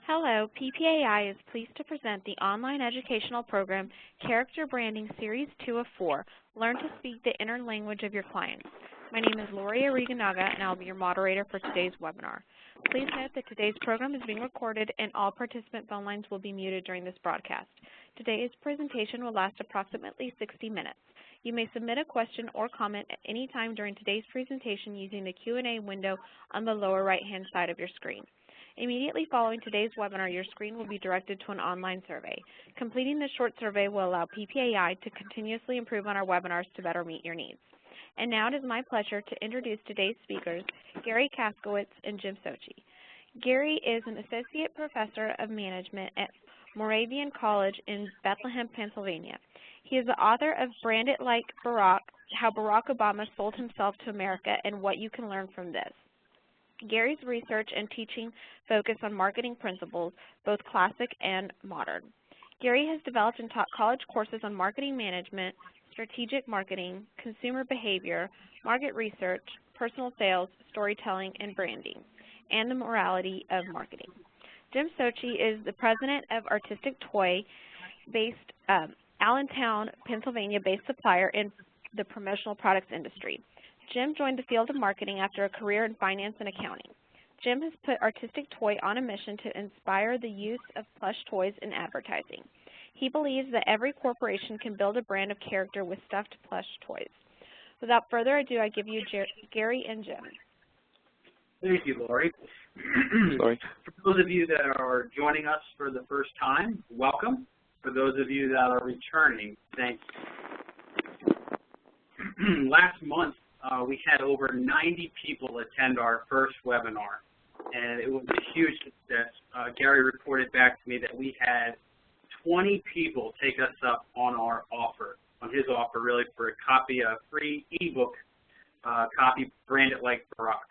Hello, PPAI is pleased to present the online educational program Character Branding Series 2 of 4, Learn to Speak the Inner Language of Your Clients. My name is Lori Ariganaga, and I'll be your moderator for today's webinar. Please note that today's program is being recorded and all participant phone lines will be muted during this broadcast. Today's presentation will last approximately 60 minutes. You may submit a question or comment at any time during today's presentation using the Q&A window on the lower right-hand side of your screen. Immediately following today's webinar, your screen will be directed to an online survey. Completing this short survey will allow PPAI to continuously improve on our webinars to better meet your needs. And now it is my pleasure to introduce today's speakers, Gary Kaskowitz and Jim Sochi. Gary is an Associate Professor of Management at Moravian College in Bethlehem, Pennsylvania. He is the author of Brand It Like Barack, How Barack Obama Sold Himself to America and What You Can Learn from This. Gary's research and teaching focus on marketing principles, both classic and modern. Gary has developed and taught college courses on marketing management, strategic marketing, consumer behavior, market research, personal sales, storytelling, and branding, and the morality of marketing. Jim Sochi is the president of Artistic Toy, based Allentown, Pennsylvania-based supplier in the promotional products industry. Jim joined the field of marketing after a career in finance and accounting. Jim has put Artistic Toy on a mission to inspire the use of plush toys in advertising. He believes that every corporation can build a brand of character with stuffed plush toys. Without further ado, I give you Gary and Jim. Thank you, Lori. For those of you that are joining us for the first time, welcome. For those of you that are returning, thanks. Last month, we had over 90 people attend our first webinar, and it was a huge success. Gary reported back to me that we had 20 people take us up on our offer, on his offer really, for a copy, a free ebook copy, Brand It Like Barack.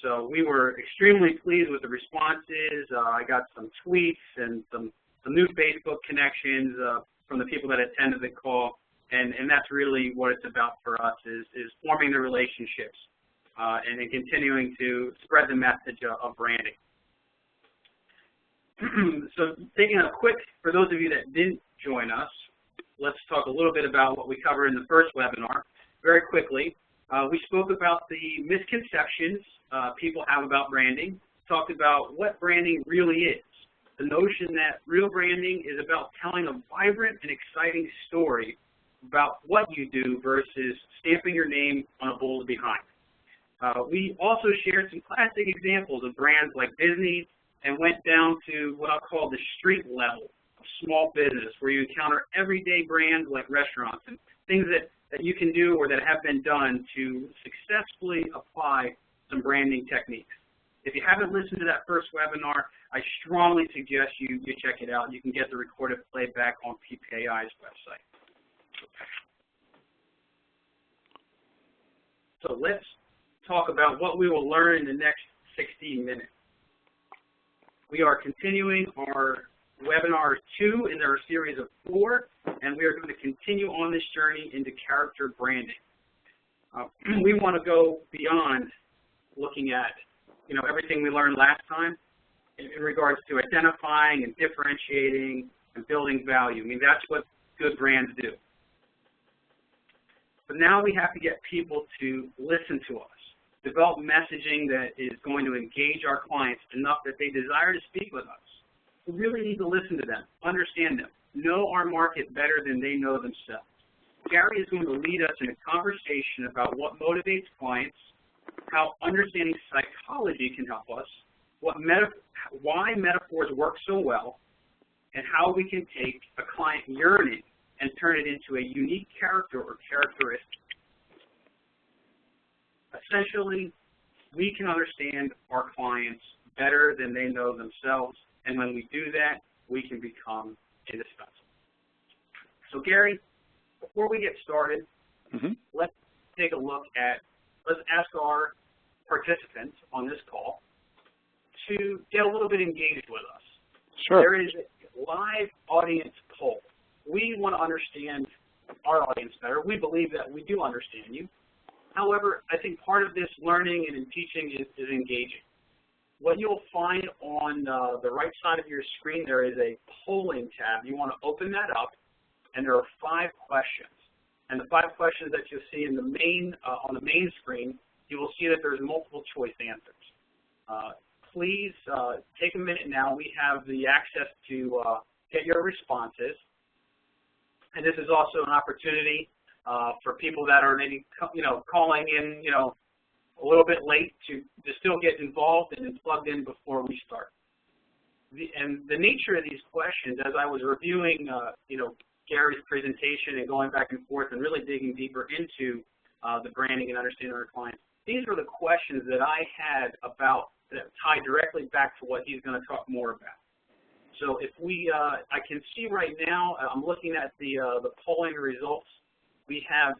So we were extremely pleased with the responses. I got some tweets and some new Facebook connections from the people that attended the call. And that's really what it's about for us, is forming the relationships and then continuing to spread the message of branding. So taking a quick, for those of you that didn't join us, let's talk a little bit about what we covered in the first webinar. Very quickly, we spoke about the misconceptions people have about branding, talked about what branding really is, the notion that real branding is about telling a vibrant and exciting story about what you do versus stamping your name on a bold behind. We also shared some classic examples of brands like Disney and went down to what I'll call the street level of small business, where you encounter everyday brands like restaurants and things that you can do or that have been done to successfully apply some branding techniques. If you haven't listened to that first webinar, I strongly suggest you check it out. You can get the recorded playback on PPAI's website. So let's talk about what we will learn in the next 60 minutes. We are continuing our webinar 2 in our series of 4, and we are going to continue on this journey into character branding. We want to go beyond looking at everything we learned last time in regards to identifying and differentiating and building value. I mean, that's what good brands do. But now we have to get people to listen to us, develop messaging that is going to engage our clients enough that they desire to speak with us. We really need to listen to them, understand them, know our market better than they know themselves. Gary is going to lead us in a conversation about what motivates clients, how understanding psychology can help us, why metaphors work so well, and how we can take a client yearning and turn it into a unique character or characteristic. Essentially, we can understand our clients better than they know themselves, and when we do that, we can become indispensable. So Gary, before we get started, let's take a look at, let's ask our participants on this call to get a little bit engaged with us. Sure. There is a live audience poll. We want to understand our audience better. We believe that we do understand you. However, I think part of this learning and in teaching is engaging. what you'll find on the right side of your screen, there is a polling tab. You want to open that up, and there are 5 questions. And the 5 questions that you'll see in the main on the main screen, you will see that there's multiple choice answers. Please take a minute now. We have the access to get your responses. And this is also an opportunity for people that are maybe calling in a little bit late to still get involved and plugged in before we start. And the nature of these questions, as I was reviewing Gary's presentation and going back and forth and really digging deeper into the branding and understanding our clients, these were the questions that I had about that tie directly back to what he's going to talk more about. So if we, I can see right now, I'm looking at the polling results. We have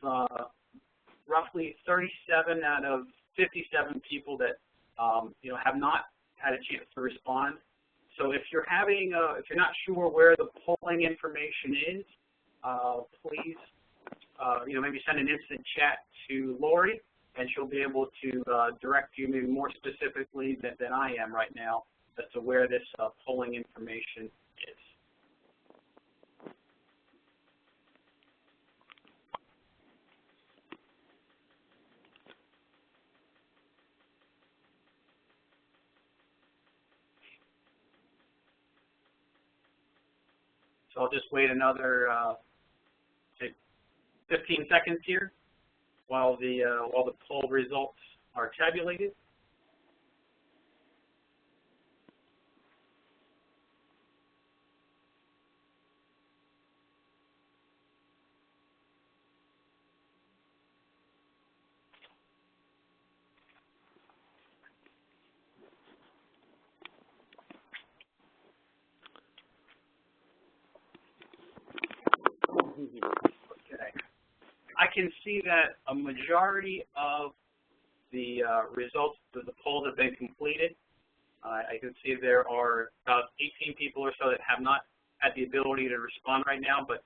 roughly 37 out of 57 people that have not had a chance to respond. So if you're having, if you're not sure where the polling information is, please, maybe send an instant chat to Lori, and she'll be able to direct you maybe more specifically than I am right now as to where this polling information is. So I'll just wait another, say, 15 seconds here while the poll results are tabulated. Okay. I can see that a majority of the results of the polls have been completed. I can see there are about 18 people or so that have not had the ability to respond right now, but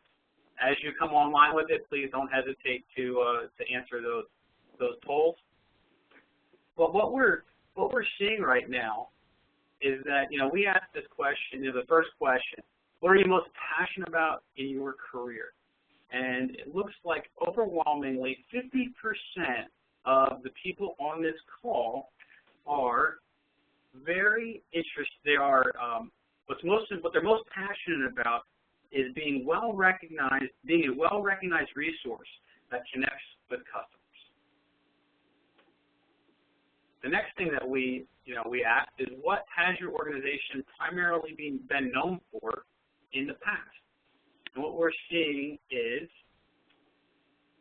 as you come online with it, please don't hesitate to answer those polls. But what we're seeing right now is that we asked this question, the first question, what are you most passionate about in your career? And it looks like overwhelmingly 50% of the people on this call are very interested. They are what they're most passionate about is being well-recognized, being a well-recognized resource that connects with customers. The next thing that we asked is, what has your organization primarily been known for in the past? And what we're seeing is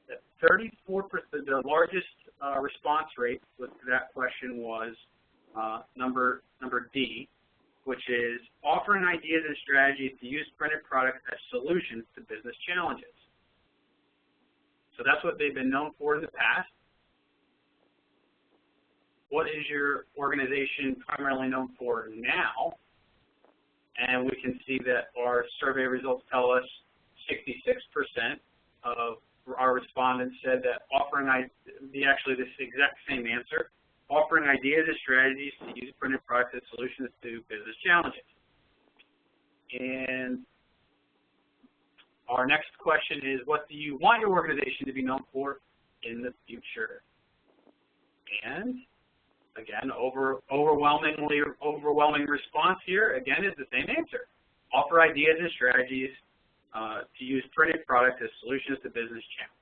that 34%, the largest response rate with that question was number D, which is offering ideas and strategies to use printed products as solutions to business challenges. So that's what they've been known for in the past. What is your organization primarily known for now? And we can see that our survey results tell us 66% of our respondents said that offering, actually this exact same answer, offering ideas and strategies to use printed products as solutions to business challenges. And our next question is, what do you want your organization to be known for in the future? And again, overwhelming response here, again, is the same answer. Offer ideas and strategies to use printed products as solutions to business challenges.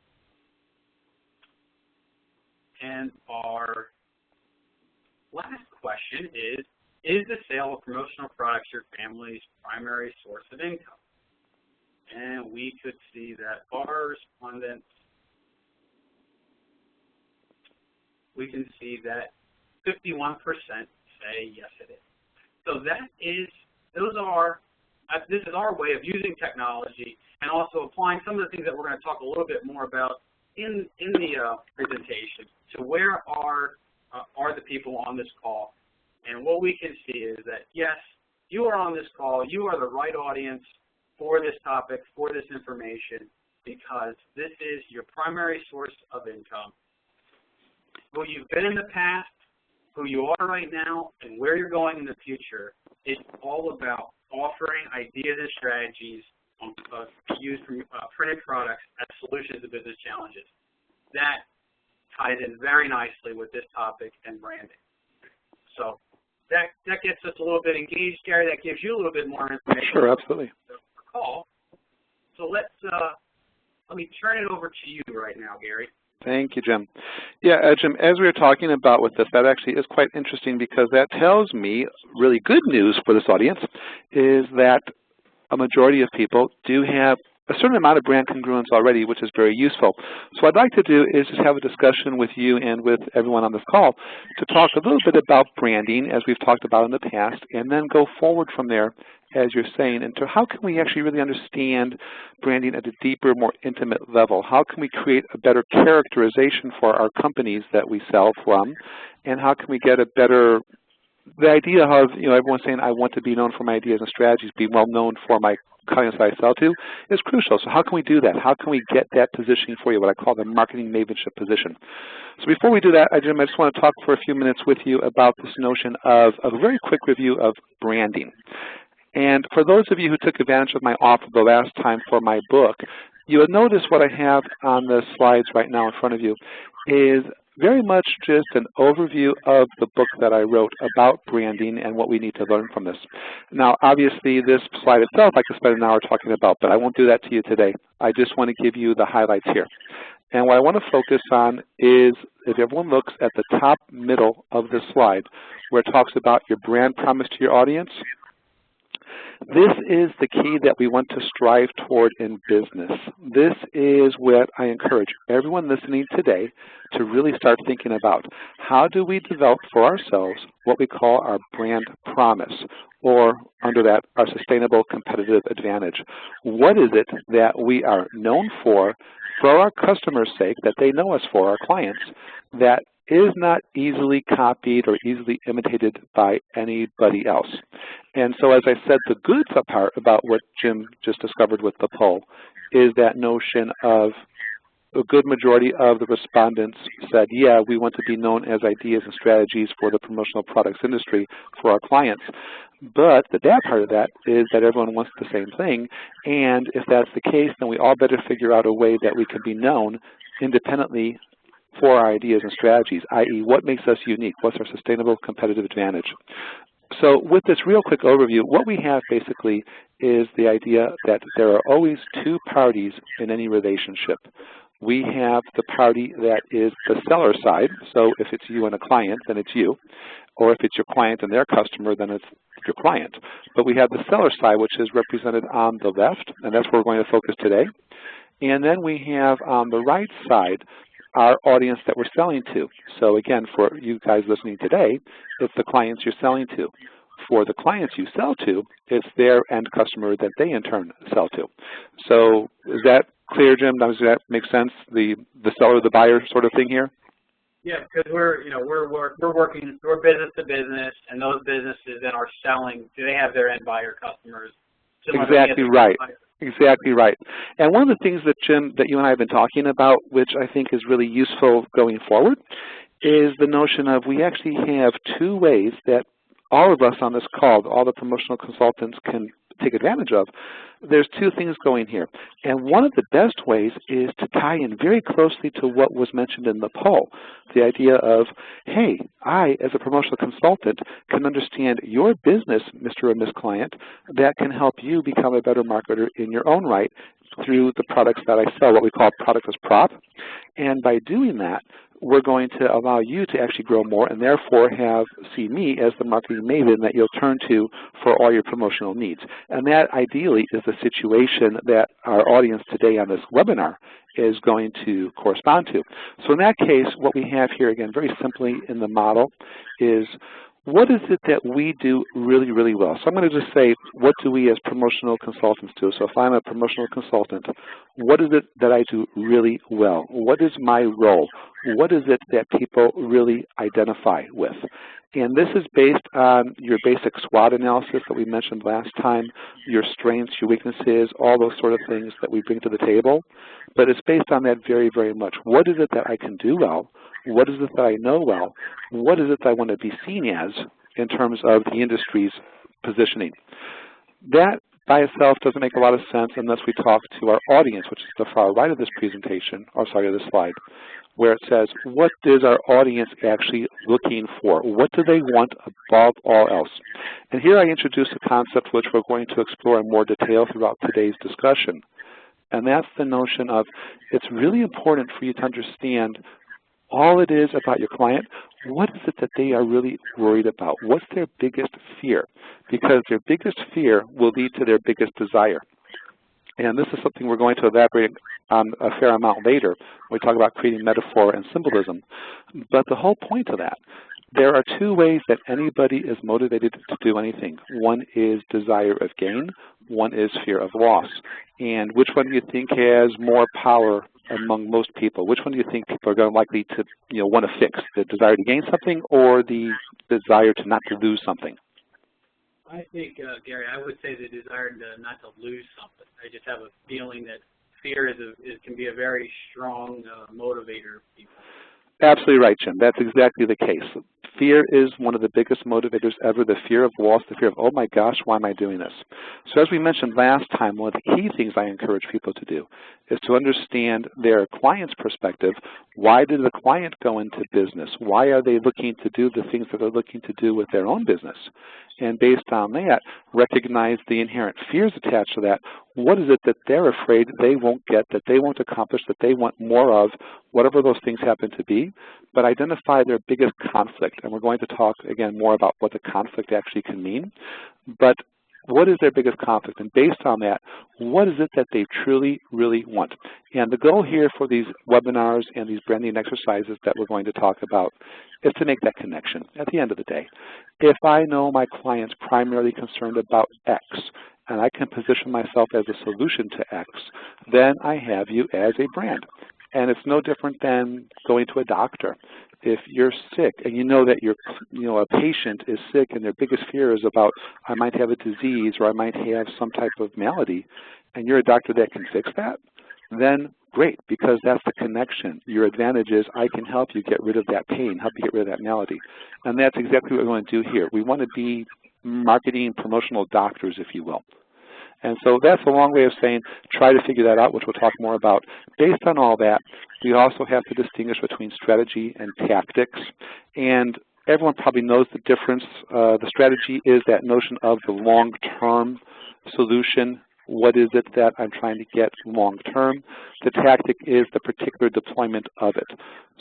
And our last question is the sale of promotional products your family's primary source of income? And we could see that our respondents, we can see that 51% say yes, it is. So this is our way of using technology and also applying some of the things that we're going to talk a little bit more about in the presentation to where are the people on this call. And what we can see is that, yes, you are on this call, you are the right audience for this topic, for this information, because this is your primary source of income. Who you've been in the past, who you are right now and where you're going in the future, it's all about offering ideas and strategies used from printed products as solutions to business challenges. That ties in very nicely with this topic and branding. So that gets us a little bit engaged, Gary. That gives you a little bit more information. Sure, absolutely. Call. So let me turn it over to you right now, Gary. Thank you, Jim. Yeah, Jim, as we were talking about with this, that actually is quite interesting because that tells me really good news for this audience is that a majority of people do have a certain amount of brand congruence already, which is very useful. So what I'd like to do is just have a discussion with you and with everyone on this call to talk a little bit about branding, as we've talked about in the past, and then go forward from there, as you're saying, into how can we actually really understand branding at a deeper, more intimate level? How can we create a better characterization for our companies that we sell from? And how can we get a better, the idea of, everyone's saying, I want to be known for my ideas and strategies, be well known for my clients that I sell to, is crucial. So how can we do that? How can we get that positioning for you, what I call the marketing mavenship position? So before we do that, Jim, I just want to talk for a few minutes with you about this notion of a very quick review of branding. And for those of you who took advantage of my offer the last time for my book, you will notice what I have on the slides right now in front of you is very much just an overview of the book that I wrote about branding and what we need to learn from this. Now, obviously, this slide itself I could spend an hour talking about, but I won't do that to you today. I just want to give you the highlights here. And what I want to focus on is, if everyone looks at the top middle of this slide, where it talks about your brand promise to your audience, this is the key that we want to strive toward in business. This is what I encourage everyone listening today to really start thinking about. How do we develop for ourselves what we call our brand promise, or under that, our sustainable competitive advantage? What is it that we are known for our customers' sake, that they know us for, our clients, that is not easily copied or easily imitated by anybody else? And so, as I said, the good part about what Jim just discovered with the poll is that notion of a good majority of the respondents said, yeah, we want to be known as ideas and strategies for the promotional products industry for our clients. But the bad part of that is that everyone wants the same thing, and if that's the case, then we all better figure out a way that we can be known independently for our ideas and strategies, i.e., what makes us unique? What's our sustainable competitive advantage? So with this real quick overview, what we have basically is the idea that there are always two parties in any relationship. We have the party that is the seller side, so if it's you and a client, then it's you, or if it's your client and their customer, then it's your client. But we have the seller side, which is represented on the left, and that's where we're going to focus today. And then we have on the right side our audience that we're selling to. So again, for you guys listening today, it's the clients you're selling to. For the clients you sell to, it's their end customer that they in turn sell to. So is that clear, Jim? Does that make sense? The seller, the buyer sort of thing here? Yeah, because we're business to business, and those businesses then are selling. Do they have their end buyer customers? Exactly right. Exactly right. And one of the things that, Jim, that you and I have been talking about, which I think is really useful going forward, is the notion of we actually have two ways that all of us on this call, all the promotional consultants, can take advantage of. There's two things going here. And one of the best ways is to tie in very closely to what was mentioned in the poll, the idea of, hey, I, as a promotional consultant, can understand your business, Mr. or Ms. Client, that can help you become a better marketer in your own right through the products that I sell, what we call product as prop. And by doing that, we're going to allow you to actually grow more and therefore see me as the marketing maven that you'll turn to for all your promotional needs. And that ideally is the situation that our audience today on this webinar is going to correspond to. So in that case, what we have here, again, very simply in the model is, what is it that we do really, really well? So I'm going to just say, what do we as promotional consultants do? So if I'm a promotional consultant, what is it that I do really well? What is my role? What is it that people really identify with? And this is based on your basic SWOT analysis that we mentioned last time, your strengths, your weaknesses, all those sort of things that we bring to the table. But it's based on that very, very much. What is it that I can do well? What is it that I know well? What is it that I want to be seen as in terms of the industry's positioning? That by itself doesn't make a lot of sense unless we talk to our audience, which is the far right of this presentation, or sorry, of this slide, where it says, what is our audience actually looking for? What do they want above all else? And here I introduce a concept which we're going to explore in more detail throughout today's discussion. And that's the notion of it's really important for you to understand all it is about your client. What is it that they are really worried about? What's their biggest fear? Because their biggest fear will lead to their biggest desire. And this is something we're going to elaborate on a fair amount later when we talk about creating metaphor and symbolism. But the whole point of that, there are two ways that anybody is motivated to do anything. One is desire of gain, one is fear of loss. And which one do you think has more power among most people? Which one do you think people are going to likely to want to fix? The desire to gain something or the desire to not to lose something? I think, Gary, I would say the desire not to lose something. I just have a feeling that fear can be a very strong motivator of people. Absolutely right, Jim. That's exactly the case. Fear is one of the biggest motivators ever, the fear of loss, the fear of, oh my gosh, why am I doing this? So as we mentioned last time, one of the key things I encourage people to do is to understand their client's perspective. Why did the client go into business? Why are they looking to do the things that they're looking to do with their own business? And based on that, recognize the inherent fears attached to that. What is it that they're afraid they won't get, that they won't accomplish, that they want more of, whatever those things happen to be, but identify their biggest conflict. And we're going to talk, again, more about what the conflict actually can mean. But what is their biggest conflict? And based on that, what is it that they truly, really want? And the goal here for these webinars and these branding exercises that we're going to talk about is to make that connection at the end of the day. If I know my client's primarily concerned about X, and I can position myself as a solution to X, then I have you as a brand. And it's no different than going to a doctor. If you're sick and you know that a patient is sick and their biggest fear is about, I might have a disease or I might have some type of malady, and you're a doctor that can fix that, then great, because that's the connection. Your advantage is I can help you get rid of that pain, help you get rid of that malady. And that's exactly what we want to do here. We want to be marketing promotional doctors, if you will. And so that's a long way of saying try to figure that out, which we'll talk more about. Based on all that, we also have to distinguish between strategy and tactics. And everyone probably knows the difference. The strategy is that notion of the long-term solution. What is it that I'm trying to get long-term? The tactic is the particular deployment of it.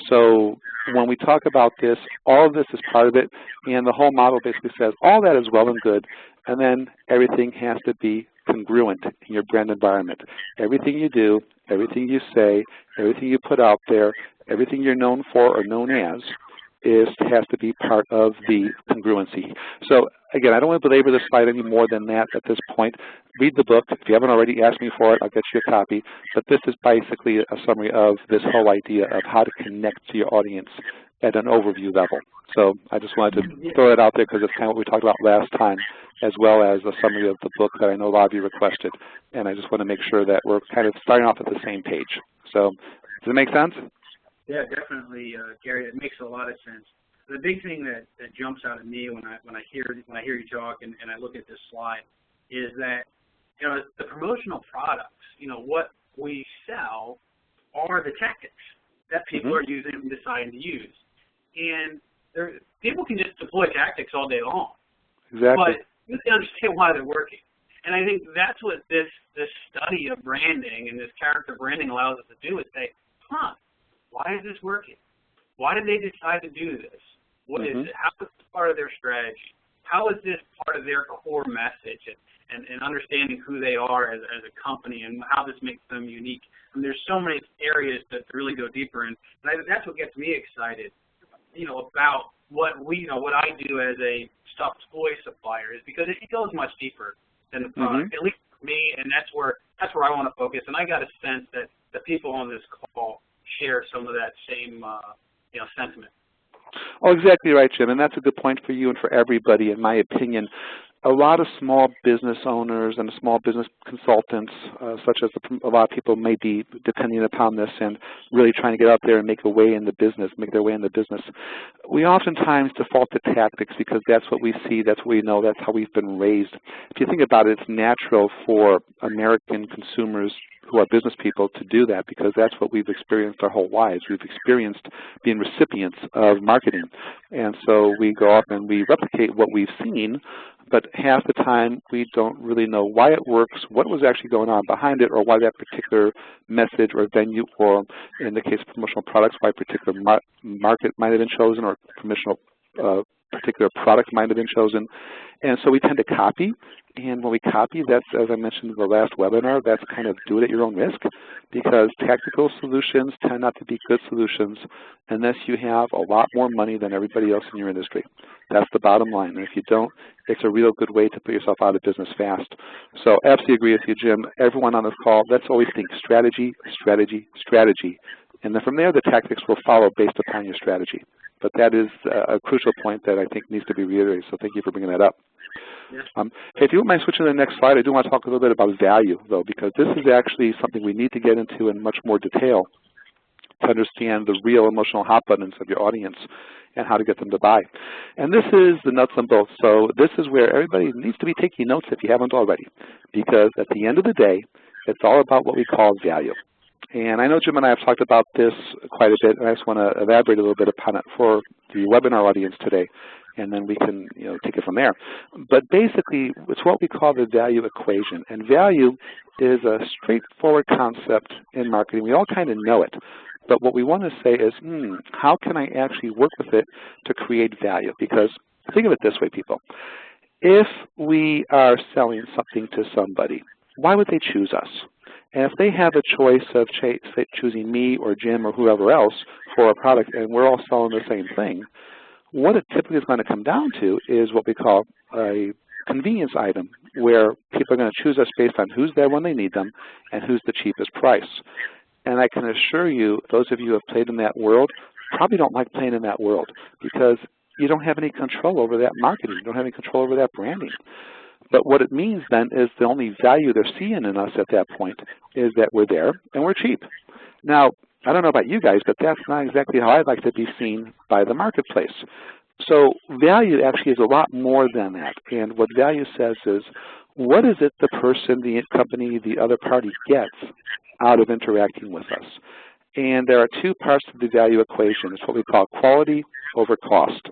So when we talk about this, all of this is part of it, and the whole model basically says all that is well and good, and then everything has to be congruent in your brand environment. Everything you do, everything you say, everything you put out there, everything you're known for or known as has to be part of the congruency. So again, I don't want to belabor this slide any more than that at this point. Read the book. If you haven't already asked me for it, I'll get you a copy. But this is basically a summary of this whole idea of how to connect to your audience at an overview level. So I just wanted to throw it out there because it's kind of what we talked about last time, as well as a summary of the book that I know a lot of you requested. And I just want to make sure that we're kind of starting off at the same page. So does it make sense? Yeah, definitely, Gary. It makes a lot of sense. The big thing that jumps out at me when I hear you talk and I look at this slide is that the promotional products, what we sell are the tactics that people are using and deciding to use. And people can just deploy tactics all day long. Exactly. But you have to understand why they're working. And I think that's what this study of branding and this character branding allows us to do is say, why is this working? Why did they decide to do this? What is it? How is this part of their strategy? How is this part of their core message and understanding who they are as a company and how this makes them unique? And there's so many areas to really go deeper in. And I think that's what gets me excited, about what I do as a stuffed toy supplier is because it goes much deeper than the product, at least for me, and that's where I want to focus. And I got a sense that the people on this call share some of that same sentiment. Oh, exactly right, Jim, and that's a good point for you and for everybody, in my opinion. a lot of small business owners and small business consultants, such as a lot of people may be depending upon this and really trying to get out there and make their way in the business. We oftentimes default to tactics because that's what we see, that's what we know, that's how we've been raised. If you think about it, it's natural for American consumers who are business people to do that because that's what we've experienced our whole lives. We've experienced being recipients of marketing. And so we go up and we replicate what we've seen, but half the time we don't really know why it works, what was actually going on behind it, or why that particular message or venue, or in the case of promotional products, why a particular market might have been chosen or promotional particular product might have been chosen. And so we tend to copy. And when we copy, that's, as I mentioned in the last webinar, that's kind of do it at your own risk because tactical solutions tend not to be good solutions unless you have a lot more money than everybody else in your industry. That's the bottom line. And if you don't, it's a real good way to put yourself out of business fast. So absolutely agree with you, Jim. Everyone on this call, let's always think strategy, strategy, strategy. And then from there, the tactics will follow based upon your strategy. But that is a crucial point that I think needs to be reiterated, so thank you for bringing that up. Yes. Hey, if you wouldn't mind switching to the next slide, I do want to talk a little bit about value, though, because this is actually something we need to get into in much more detail to understand the real emotional hot buttons of your audience and how to get them to buy. And this is the nuts and bolts. So this is where everybody needs to be taking notes if you haven't already, because at the end of the day, it's all about what we call value. And I know Jim and I have talked about this quite a bit, and I just want to elaborate a little bit upon it for the webinar audience today, and then we can take it from there. But basically, it's what we call the value equation. And value is a straightforward concept in marketing. We all kind of know it. But what we want to say is, how can I actually work with it to create value? Because think of it this way, people. If we are selling something to somebody, why would they choose us? And if they have a choice of choosing me or Jim or whoever else for a product and we're all selling the same thing, what it typically is going to come down to is what we call a convenience item, where people are going to choose us based on who's there when they need them and who's the cheapest price. And I can assure you, those of you who have played in that world probably don't like playing in that world because you don't have any control over that marketing. You don't have any control over that branding. But what it means then is the only value they're seeing in us at that point is that we're there and we're cheap. Now, I don't know about you guys, but that's not exactly how I'd like to be seen by the marketplace. So value actually is a lot more than that. And what value says is, what is it the person, the company, the other party gets out of interacting with us? And there are two parts to the value equation. It's what we call quality over cost.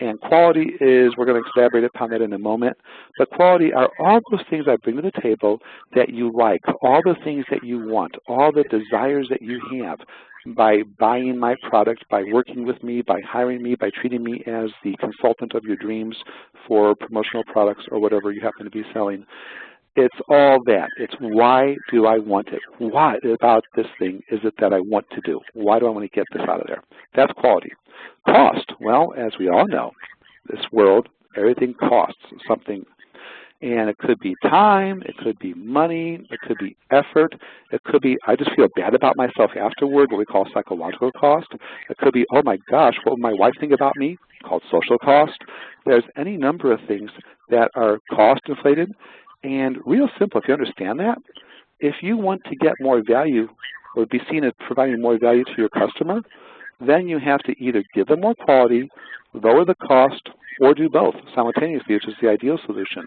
And quality is, we're going to elaborate upon that in a moment, but quality are all those things I bring to the table that you like, all the things that you want, all the desires that you have by buying my product, by working with me, by hiring me, by treating me as the consultant of your dreams for promotional products or whatever you happen to be selling. It's all that. It's why do I want it? What about this thing is it that I want to do? Why do I want to get this out of there? That's quality. Cost, well, as we all know, this world, everything costs something. And it could be time, it could be money, it could be effort, it could be I just feel bad about myself afterward, what we call psychological cost. It could be, oh my gosh, what will my wife think about me? Called social cost. There's any number of things that are cost inflated. And real simple, if you understand that, if you want to get more value or be seen as providing more value to your customer, then you have to either give them more quality, lower the cost, or do both simultaneously, which is the ideal solution.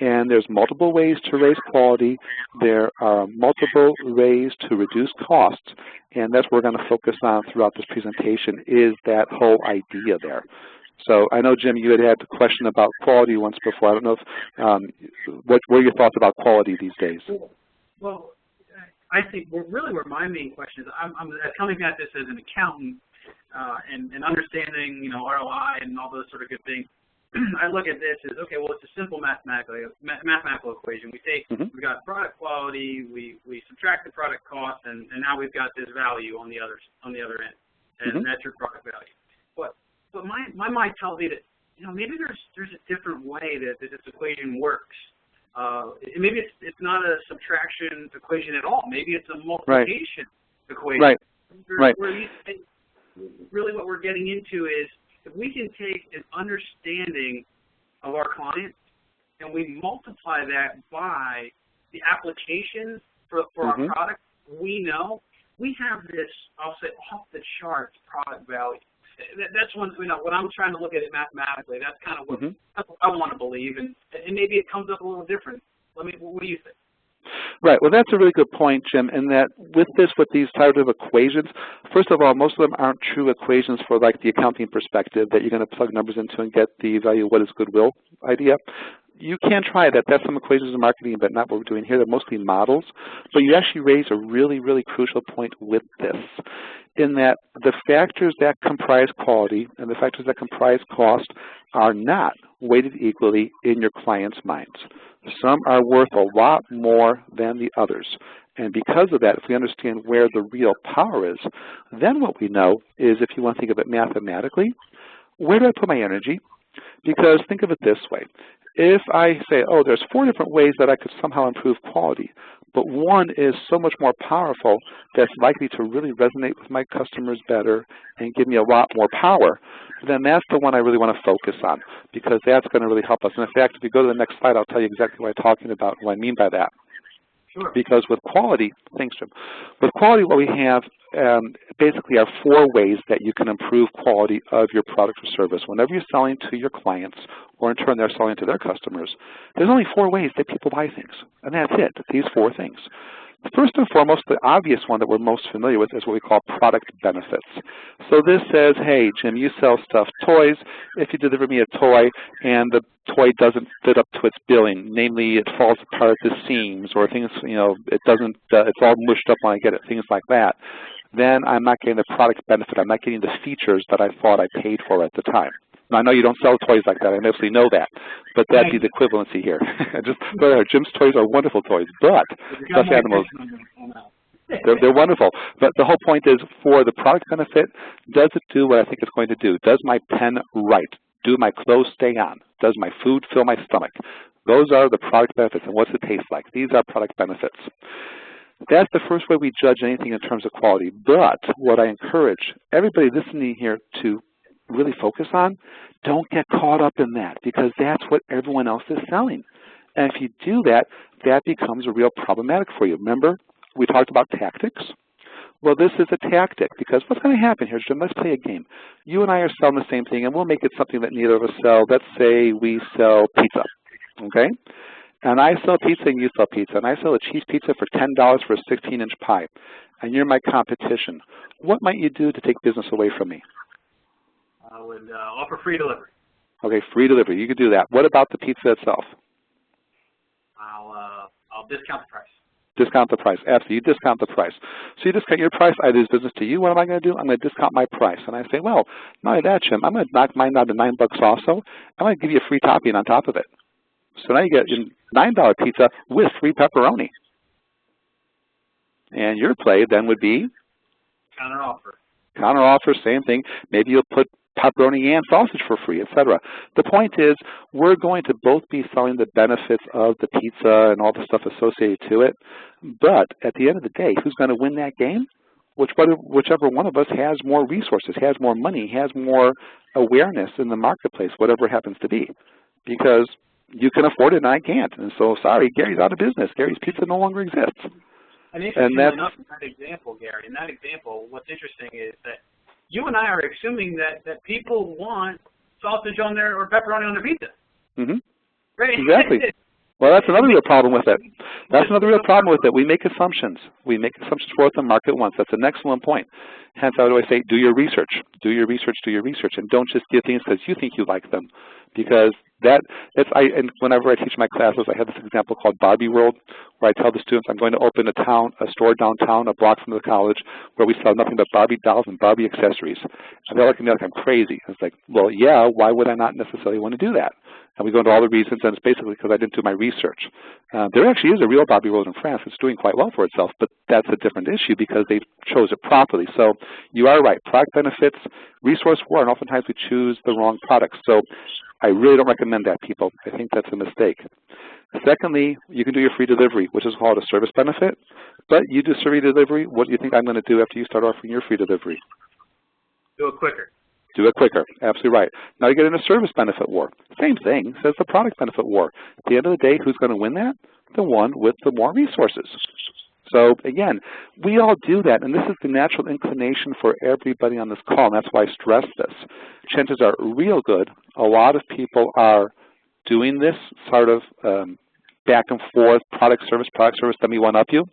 And there's multiple ways to raise quality. There are multiple ways to reduce costs, and that's what we're going to focus on throughout this presentation is that whole idea there. So I know, Jim, you had a question about quality once before. I don't know if, what are your thoughts about quality these days? Well, I think really where my main question is, I'm coming at this as an accountant and understanding, ROI and all those sort of good things. I look at this as, okay, well, it's a simple mathematical equation. We take, we got product quality, we subtract the product cost, and now we've got this value on the other end, and that's your product value. But my mind tells me that, maybe there's a different way that this equation works. Maybe it's not a subtraction equation at all. Maybe it's a multiplication equation. Right. Really what we're getting into is if we can take an understanding of our client and we multiply that by the applications for our product, we know we have this, I'll say, off-the-charts product value. That's one, when I'm trying to look at it mathematically, that's kind of what I want to believe, and maybe it comes up a little different. What do you think? Right. Well, that's a really good point, Jim, in that with these types of equations, first of all, most of them aren't true equations for like the accounting perspective that you're going to plug numbers into and get the value of what is goodwill idea. You can try that. That's some equations in marketing, but not what we're doing here. They're mostly models. But you actually raise a really, really crucial point with this, in that the factors that comprise quality and the factors that comprise cost are not weighted equally in your client's minds. Some are worth a lot more than the others. And because of that, if we understand where the real power is, then what we know is, if you want to think of it mathematically, where do I put my energy? Because think of it this way. If I say, oh, there's 4 different ways that I could somehow improve quality, but one is so much more powerful that's likely to really resonate with my customers better and give me a lot more power, then that's the one I really want to focus on, because that's going to really help us. And in fact, if you go to the next slide, I'll tell you exactly what I'm talking about and what I mean by that. Sure. Because with quality, thanks, Jim. With quality, what we have basically are 4 ways that you can improve quality of your product or service. Whenever you're selling to your clients, or in turn they're selling to their customers, there's only 4 ways that people buy things, and that's it, these 4 things. First and foremost, the obvious one that we're most familiar with is what we call product benefits. So this says, hey, Jim, you sell stuffed toys. If you deliver me a toy and the toy doesn't fit up to its billing, namely it falls apart at the seams, or things, it doesn't, it's all mushed up when I get it, things like that, then I'm not getting the product benefit. I'm not getting the features that I thought I paid for at the time. Now, I know you don't sell toys like that. I obviously know that, but that'd be the equivalency here. Just go ahead. Jim's toys are wonderful toys, but stuffed animals, they're wonderful. But the whole point is, for the product benefit, does it do what I think it's going to do? Does my pen write? Do my clothes stay on? Does my food fill my stomach? Those are the product benefits, and what's it taste like? These are product benefits. That's the first way we judge anything in terms of quality. But what I encourage everybody listening here to really focus on, don't get caught up in that, because that's what everyone else is selling. And if you do that, that becomes a real problematic for you. Remember, we talked about tactics? Well, this is a tactic, because what's going to happen here, Jim, let's play a game. You and I are selling the same thing, and we'll make it something that neither of us sell. Let's say we sell pizza, okay? And I sell pizza and you sell pizza, and I sell a cheese pizza for $10 for a 16-inch pie, and you're my competition. What might you do to take business away from me? I would offer free delivery. Okay, free delivery. You could do that. What about the pizza itself? I'll discount the price. Discount the price. Absolutely. You discount the price. So you discount your price. I lose business to you. What am I going to do? I'm going to discount my price. And I say, well, not only that, Jim, I'm going to knock mine down to $9 also. I'm going to give you a free topping on top of it. So now you get a $9 pizza with free pepperoni. And your play then would be? Counter offer. Counter offer, same thing. Maybe you'll put pepperoni and sausage for free, etc. The point is, we're going to both be selling the benefits of the pizza and all the stuff associated to it, but at the end of the day, who's going to win that game? Whichever one of us has more resources, has more money, has more awareness in the marketplace, whatever it happens to be, because you can afford it and I can't. And so, sorry, Gary's out of business. Gary's Pizza no longer exists. And interestingly enough, in that example, Gary, in that example, what's interesting is that you and I are assuming that people want sausage on their, or pepperoni on their pizza. Mm-hmm. Right? Exactly. Well, that's another real problem with it. That's another real problem with it. We make assumptions. We make assumptions for what the market wants. That's an excellent point. Hence, I would always say, do your research. Do your research, do your research. And don't just give things because you think you like them. Because and whenever I teach my classes, I have this example called Barbie World, where I tell the students I'm going to open a store downtown, a block from the college, where we sell nothing but Barbie dolls and Barbie accessories. And they're looking at me like I'm crazy. It's like, well, yeah, why would I not necessarily want to do that? And we go into all the reasons, and it's basically because I didn't do my research. There actually is a real Barbie World in France. It's doing quite well for itself, but that's a different issue because they chose it properly. So you are right. Product benefits, resource war, and oftentimes we choose the wrong products. So I really don't recommend that, people. I think that's a mistake. Secondly, you can do your free delivery, which is called a service benefit. But you do free delivery. What do you think I'm going to do after you start offering your free delivery? Do it quicker. Do it quicker. Absolutely right. Now you get in a service benefit war. Same thing. Says the product benefit war. At the end of the day, who's going to win that? The one with the more resources. So again, we all do that, and this is the natural inclination for everybody on this call, and that's why I stress this. Chances are real good. A lot of people are doing this sort of back and forth, product, service, let me one-up you.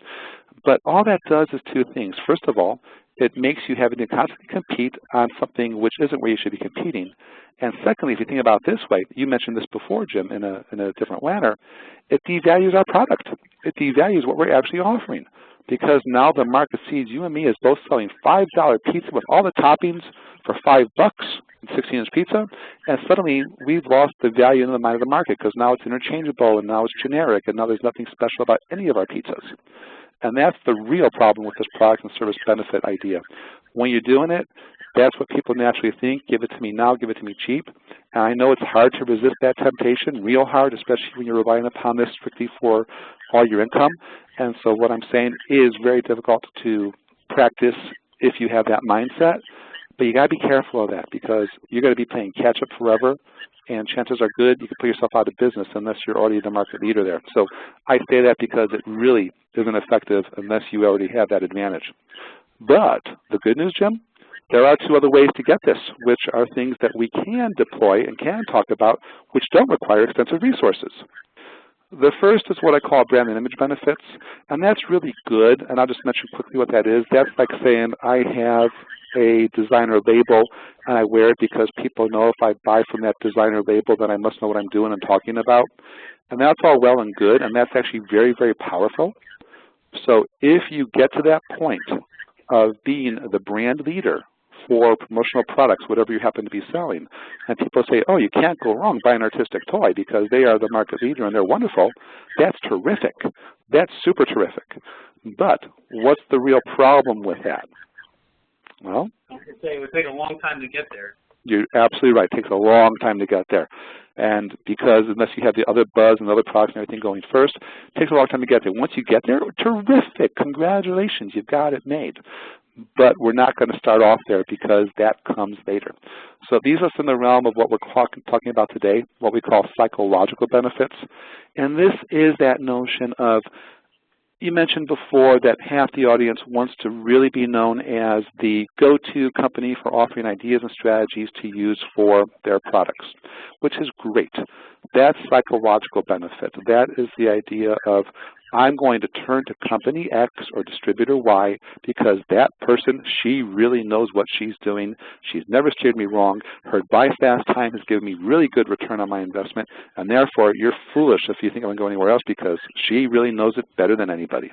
But all that does is two things. First of all, it makes you having to constantly compete on something which isn't where you should be competing. And secondly, if you think about it this way, you mentioned this before, Jim, in a different manner, it devalues our product. It devalues what we're actually offering, because now the market sees you and me as both selling $5 pizza with all the toppings for $5, 16-inch pizza, and suddenly we've lost the value in the mind of the market because now it's interchangeable and now it's generic and now there's nothing special about any of our pizzas. And that's the real problem with this product and service benefit idea. When you're doing it, that's what people naturally think. Give it to me now, give it to me cheap. And I know it's hard to resist that temptation, real hard, especially when you're relying upon this strictly for all your income. And so what I'm saying is very difficult to practice if you have that mindset. But you got to be careful of that because you're going to be playing catch-up forever. And chances are good you can put yourself out of business unless you're already the market leader there. So I say that because it really isn't effective unless you already have that advantage. But the good news, Jim, there are two other ways to get this, which are things that we can deploy and can talk about, which don't require expensive resources. The first is what I call brand and image benefits, and that's really good, and I'll just mention quickly what that is. That's like saying I have a designer label and I wear it because people know if I buy from that designer label then I must know what I'm doing and talking about. And that's all well and good, and that's actually very, very powerful. So if you get to that point of being the brand leader for promotional products, whatever you happen to be selling, and people say, oh, you can't go wrong by an artistic toy because they are the market leader and they're wonderful, that's terrific. That's super terrific. But what's the real problem with that? Well, it would take a long time to get there. You're absolutely right. It takes a long time to get there. And because unless you have the other buzz and the other products and everything going first, it takes a long time to get there. Once you get there, terrific. Congratulations, you've got it made. But we're not going to start off there because that comes later. So these are in the realm of what we're talking about today, what we call psychological benefits. And this is that notion of, you mentioned before that half the audience wants to really be known as the go-to company for offering ideas and strategies to use for their products, which is great. That's psychological benefit. That is the idea of I'm going to turn to company X or distributor Y because that person, she really knows what she's doing. She's never steered me wrong. Her buy fast time has given me really good return on my investment, and therefore you're foolish if you think I'm going to go anywhere else because she really knows it better than anybody.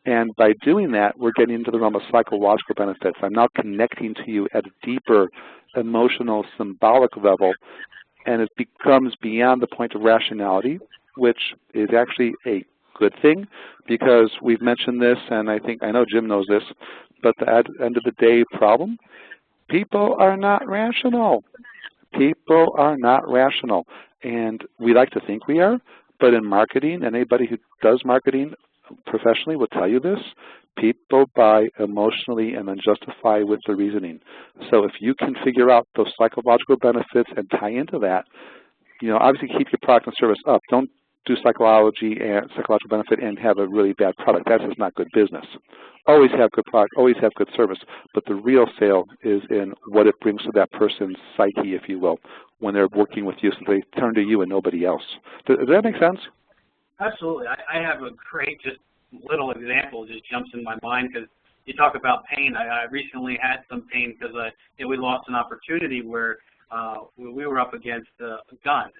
And by doing that, we're getting into the realm of psychological benefits. I'm now connecting to you at a deeper emotional, symbolic level, and it becomes beyond the point of rationality, which is actually a good thing because we've mentioned this, and I know Jim knows this, but the end of the day problem, people are not rational. People are not rational. And we like to think we are, but in marketing, and anybody who does marketing professionally will tell you this, people buy emotionally and then justify with the reasoning. So if you can figure out those psychological benefits and tie into that, obviously keep your product and service up. Don't do psychology and psychological benefit and have a really bad product. That's just not good business. Always have good product, always have good service, but the real sale is in what it brings to that person's psyche, if you will, when they're working with you, so they turn to you and nobody else. Does that make sense? Absolutely. I have a great just little example just jumps in my mind because you talk about pain. I recently had some pain because we lost an opportunity where we were up against a gun.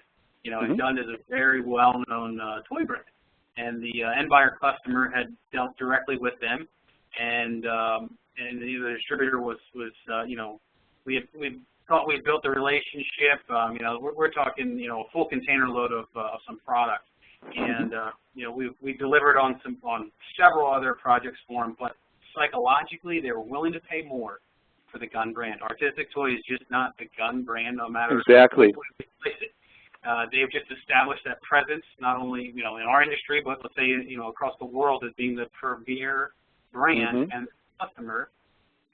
And Gun is a very well-known toy brand, and the end buyer customer had dealt directly with them, and the distributor was we thought we had built a relationship. We're talking a full container load of some product, and we delivered on several other projects for them, but psychologically they were willing to pay more for the Gun brand. Artistic Toy is just not the Gun brand, no matter exactly. where we place it. They've just established that presence, not only in our industry, but let's say across the world as being the premier brand, and the customer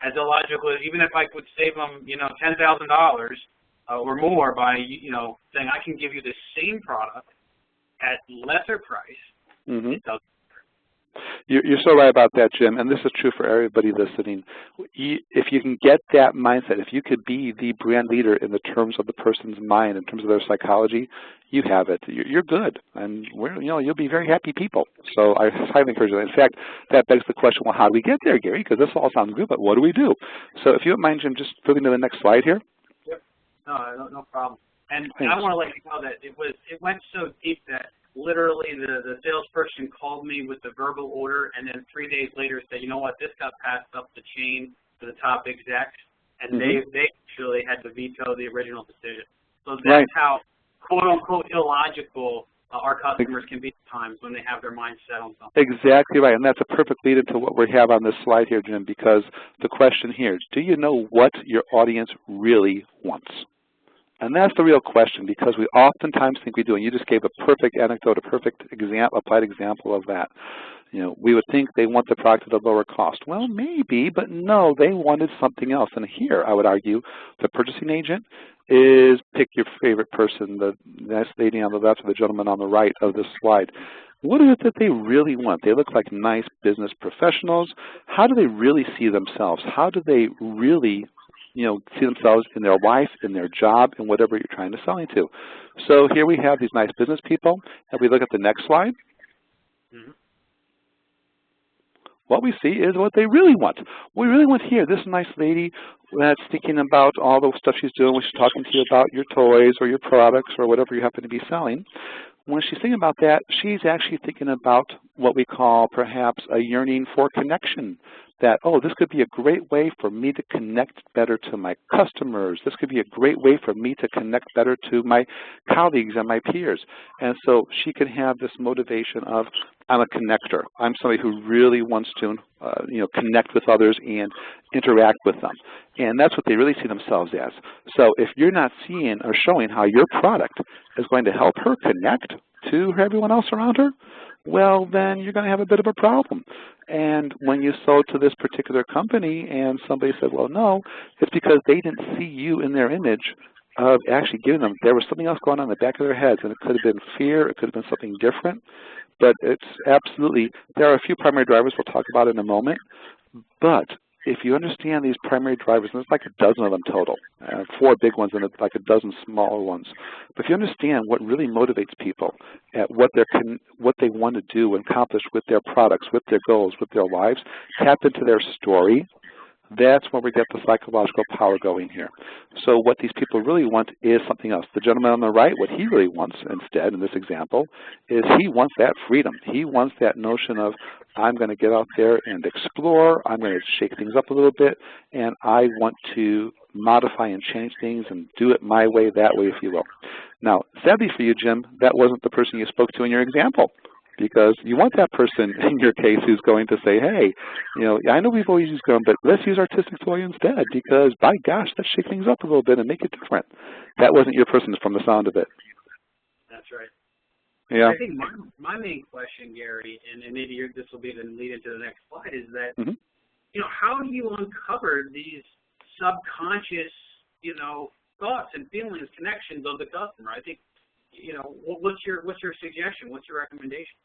as illogical, even if I could save them, $10,000 or more by, saying I can give you the same product at lesser price. Mm-hmm. It doesn't. You're so right about that, Jim, and this is true for everybody listening. If you can get that mindset, if you could be the brand leader in the terms of the person's mind, in terms of their psychology, you have it. You're good, and you'll be very happy people. So I highly encourage you. In fact, that begs the question, well, how do we get there, Gary? Because this all sounds good, but what do we do? So if you don't mind, Jim, just moving to the next slide here. Yep. No problem. And Thanks. I want to let you know that it went so deep that literally the salesperson called me with the verbal order, and then 3 days later said, you know what, this got passed up the chain to the top execs, and they actually had to veto the original decision. So that's how, quote unquote, illogical our customers can be at times when they have their mind set on something. Exactly right, and that's a perfect lead into what we have on this slide here, Jim, because the question here is, do you know what your audience really wants? And that's the real question, because we oftentimes think we do, and you just gave a perfect anecdote, a perfect applied example of that. We would think they want the product at a lower cost. Well, maybe, but no, they wanted something else. And here, I would argue, the purchasing agent is pick your favorite person, the nice lady on the left or the gentleman on the right of this slide. What is it that they really want? They look like nice business professionals. How do they really see themselves? How do they really see themselves in their life, in their job, in whatever you're trying to sell into? So here we have these nice business people. If we look at the next slide, what we see is what they really want. What we really want here, this nice lady that's thinking about all the stuff she's doing when she's talking to you about your toys or your products or whatever you happen to be selling. When she's thinking about that, she's actually thinking about what we call perhaps a yearning for connection. That, oh, this could be a great way for me to connect better to my customers. This could be a great way for me to connect better to my colleagues and my peers. And so she can have this motivation of, I'm a connector. I'm somebody who really wants to, connect with others and interact with them. And that's what they really see themselves as. So if you're not seeing or showing how your product is going to help her connect to everyone else around her, well, then you're going to have a bit of a problem. And when you sold to this particular company and somebody said, well, no, it's because they didn't see you in their image of actually giving them, there was something else going on in the back of their heads, and it could have been fear, it could have been something different, but it's absolutely, there are a few primary drivers we'll talk about in a moment, but if you understand these primary drivers, and there's like a dozen of them total, 4 big ones and like a dozen smaller ones. But if you understand what really motivates people at what they want to do and accomplish with their products, with their goals, with their lives, tap into their story, that's when we get the psychological power going here. So what these people really want is something else. The gentleman on the right, what he really wants instead in this example is he wants that freedom. He wants that notion of, I'm going to get out there and explore, I'm going to shake things up a little bit, and I want to modify and change things and do it my way, that way, if you will. Now, sadly for you, Jim, that wasn't the person you spoke to in your example, because you want that person in your case who's going to say, hey, I know we've always used gum, but let's use artistic toy instead, because by gosh, let's shake things up a little bit and make it different. That wasn't your person from the sound of it. That's right. Yeah. I think my main question, Gary, and maybe this will be the lead into the next slide, is that, how do you uncover these subconscious, thoughts and feelings, connections of the customer? I think, what's your suggestion? What's your recommendation?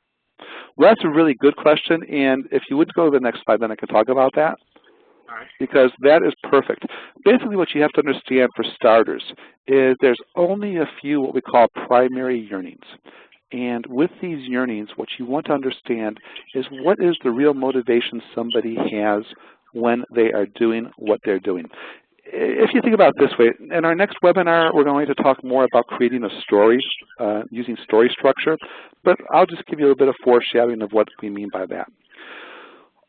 Well, that's a really good question, and if you would go to the next slide, then I can talk about that. All right. Because that is perfect. Basically, what you have to understand for starters is there's only a few what we call primary yearnings. And with these yearnings, what you want to understand is what is the real motivation somebody has when they are doing what they're doing. If you think about it this way, in our next webinar, we're going to talk more about creating a story, using story structure, but I'll just give you a little bit of foreshadowing of what we mean by that.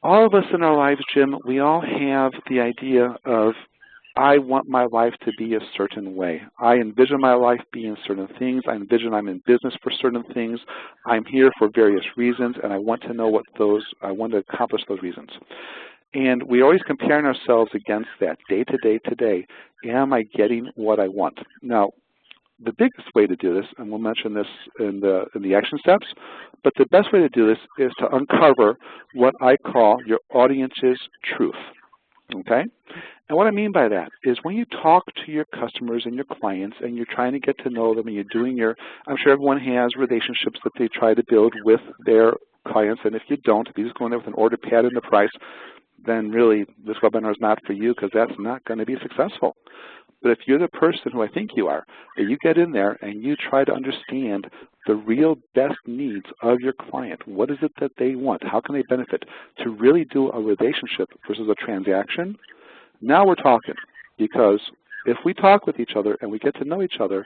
All of us in our lives, Jim, we all have the idea of, I want my life to be a certain way. I envision my life being certain things. I envision I'm in business for certain things. I'm here for various reasons, and I want to know what I want to accomplish those reasons. And we're always comparing ourselves against that day to day to day. Am I getting what I want? Now, the biggest way to do this, and we'll mention this in the action steps, but the best way to do this is to uncover what I call your audience's truth. Okay? And what I mean by that is when you talk to your customers and your clients and you're trying to get to know them and you're doing your, I'm sure everyone has relationships that they try to build with their clients, and if you don't, if you just go in there with an order pad and the price, then really this webinar is not for you because that's not going to be successful. But if you're the person who I think you are, that you get in there and you try to understand the real best needs of your client, what is it that they want, how can they benefit, to really do a relationship versus a transaction, now we're talking. Because if we talk with each other and we get to know each other,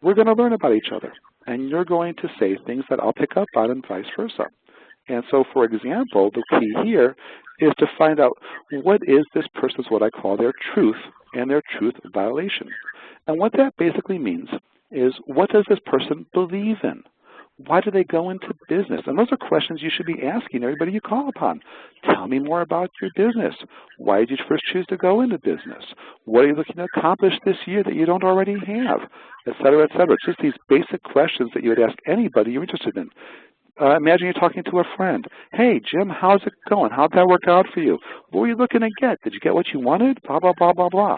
we're going to learn about each other. And you're going to say things that I'll pick up on and vice versa. And so, for example, the key here is to find out what is this person's, what I call their truth and their truth violation. And what that basically means is, what does this person believe in? Why do they go into business? And those are questions you should be asking everybody you call upon. Tell me more about your business. Why did you first choose to go into business? What are you looking to accomplish this year that you don't already have? Et cetera, et cetera. It's just these basic questions that you would ask anybody you're interested in. Imagine you're talking to a friend. Hey, Jim, how's it going? How'd that work out for you? What were you looking to get? Did you get what you wanted? Blah, blah, blah, blah, blah.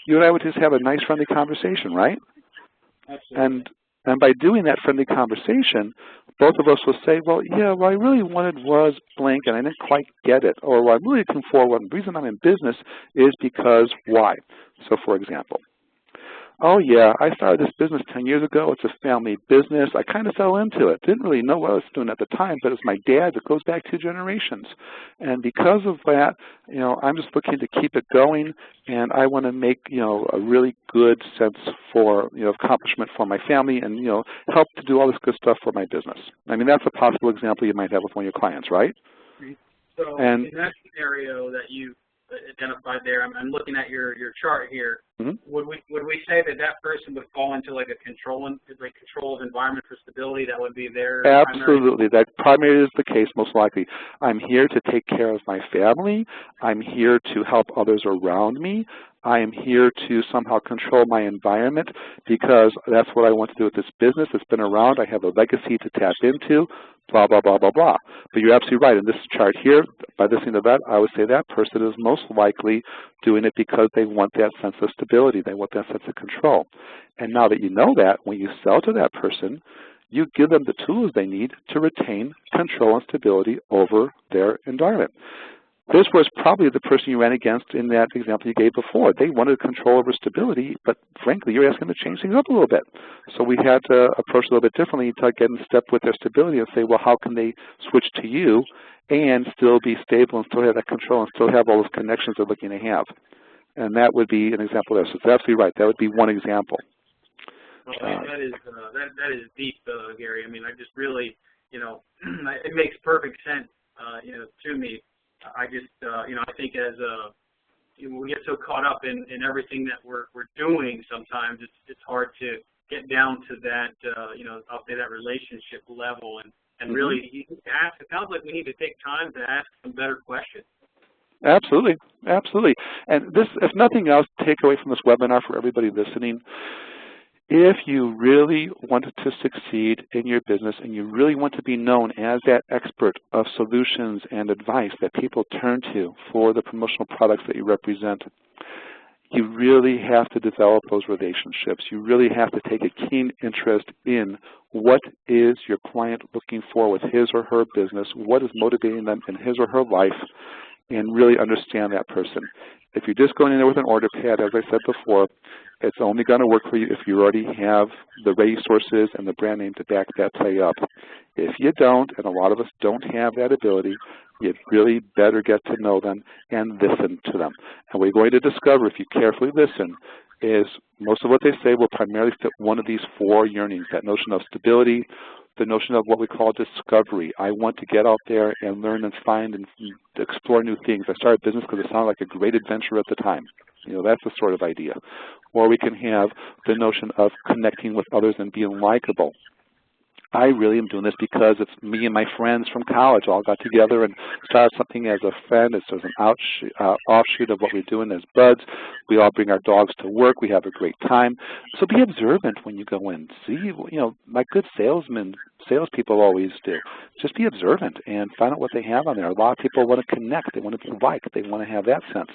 You and I would just have a nice, friendly conversation, right? Absolutely. And by doing that friendly conversation, both of us will say, well, yeah, what I really wanted was blank, and I didn't quite get it. Or what I'm really looking for, the reason I'm in business is because why? So, for example, oh, yeah, I started this business 10 years ago. It's a family business. I kind of fell into it. Didn't really know what I was doing at the time, but it's my dad's. It goes back 2 generations. And because of that, you know, I'm just looking to keep it going, and I want to make, you know, a really good sense for, you know, accomplishment for my family and, you know, help to do all this good stuff for my business. I mean, that's a possible example you might have with one of your clients, right? So in that scenario that you identified there, I'm looking at your chart here. Mm-hmm. Would we say that that person would fall into like a control of environment for stability? That would be their absolutely. That primary is the case, most likely. I'm here to take care of my family. I'm here to help others around me. I am here to somehow control my environment because that's what I want to do with this business. It's been around. I have a legacy to tap into, blah, blah, blah, blah, blah. But you're absolutely right. In this chart here, by listening to that, I would say that person is most likely doing it because they want that sense of stability. They want that sense of control. And now that you know that, when you sell to that person, you give them the tools they need to retain control and stability over their environment. This was probably the person you ran against in that example you gave before. They wanted control over stability, but frankly, you're asking them to change things up a little bit. So we had to approach it a little bit differently to get in step with their stability and say, well, how can they switch to you and still be stable and still have that control and still have all those connections they're looking to have? And that would be an example there. So it's absolutely right. That would be one example. Well, that is deep, Gary. I mean, I just really, you know, it makes perfect sense, you know, to me. I just, you know, I think as you know, we get so caught up in everything that we're doing, sometimes it's hard to get down to that, you know, I'll say that relationship level, and really ask. It sounds like we need to take time to ask some better questions. Absolutely, absolutely. And this, if nothing else, take away from this webinar for everybody listening. If you really want to succeed in your business and you really want to be known as that expert of solutions and advice that people turn to for the promotional products that you represent, you really have to develop those relationships. You really have to take a keen interest in what is your client looking for with his or her business, what is motivating them in his or her life, and really understand that person. If you're just going in there with an order pad, as I said before, it's only going to work for you if you already have the resources and the brand name to back that play up. If you don't, and a lot of us don't have that ability, you really better get to know them and listen to them. And what you're going to discover if you carefully listen is most of what they say will primarily fit one of these 4 yearnings, that notion of stability, the notion of what we call discovery. I want to get out there and learn and find and explore new things. I started business because it sounded like a great adventure at the time. You know, that's the sort of idea. Or we can have the notion of connecting with others and being likable. I really am doing this because it's me and my friends from college all got together and started something as a friend. It's sort of an offshoot of what we're doing as buds. We all bring our dogs to work. We have a great time. So be observant when you go in. See, like good salespeople always do. Just be observant and find out what they have on there. A lot of people want to connect. They want to be liked. They want to have that sense.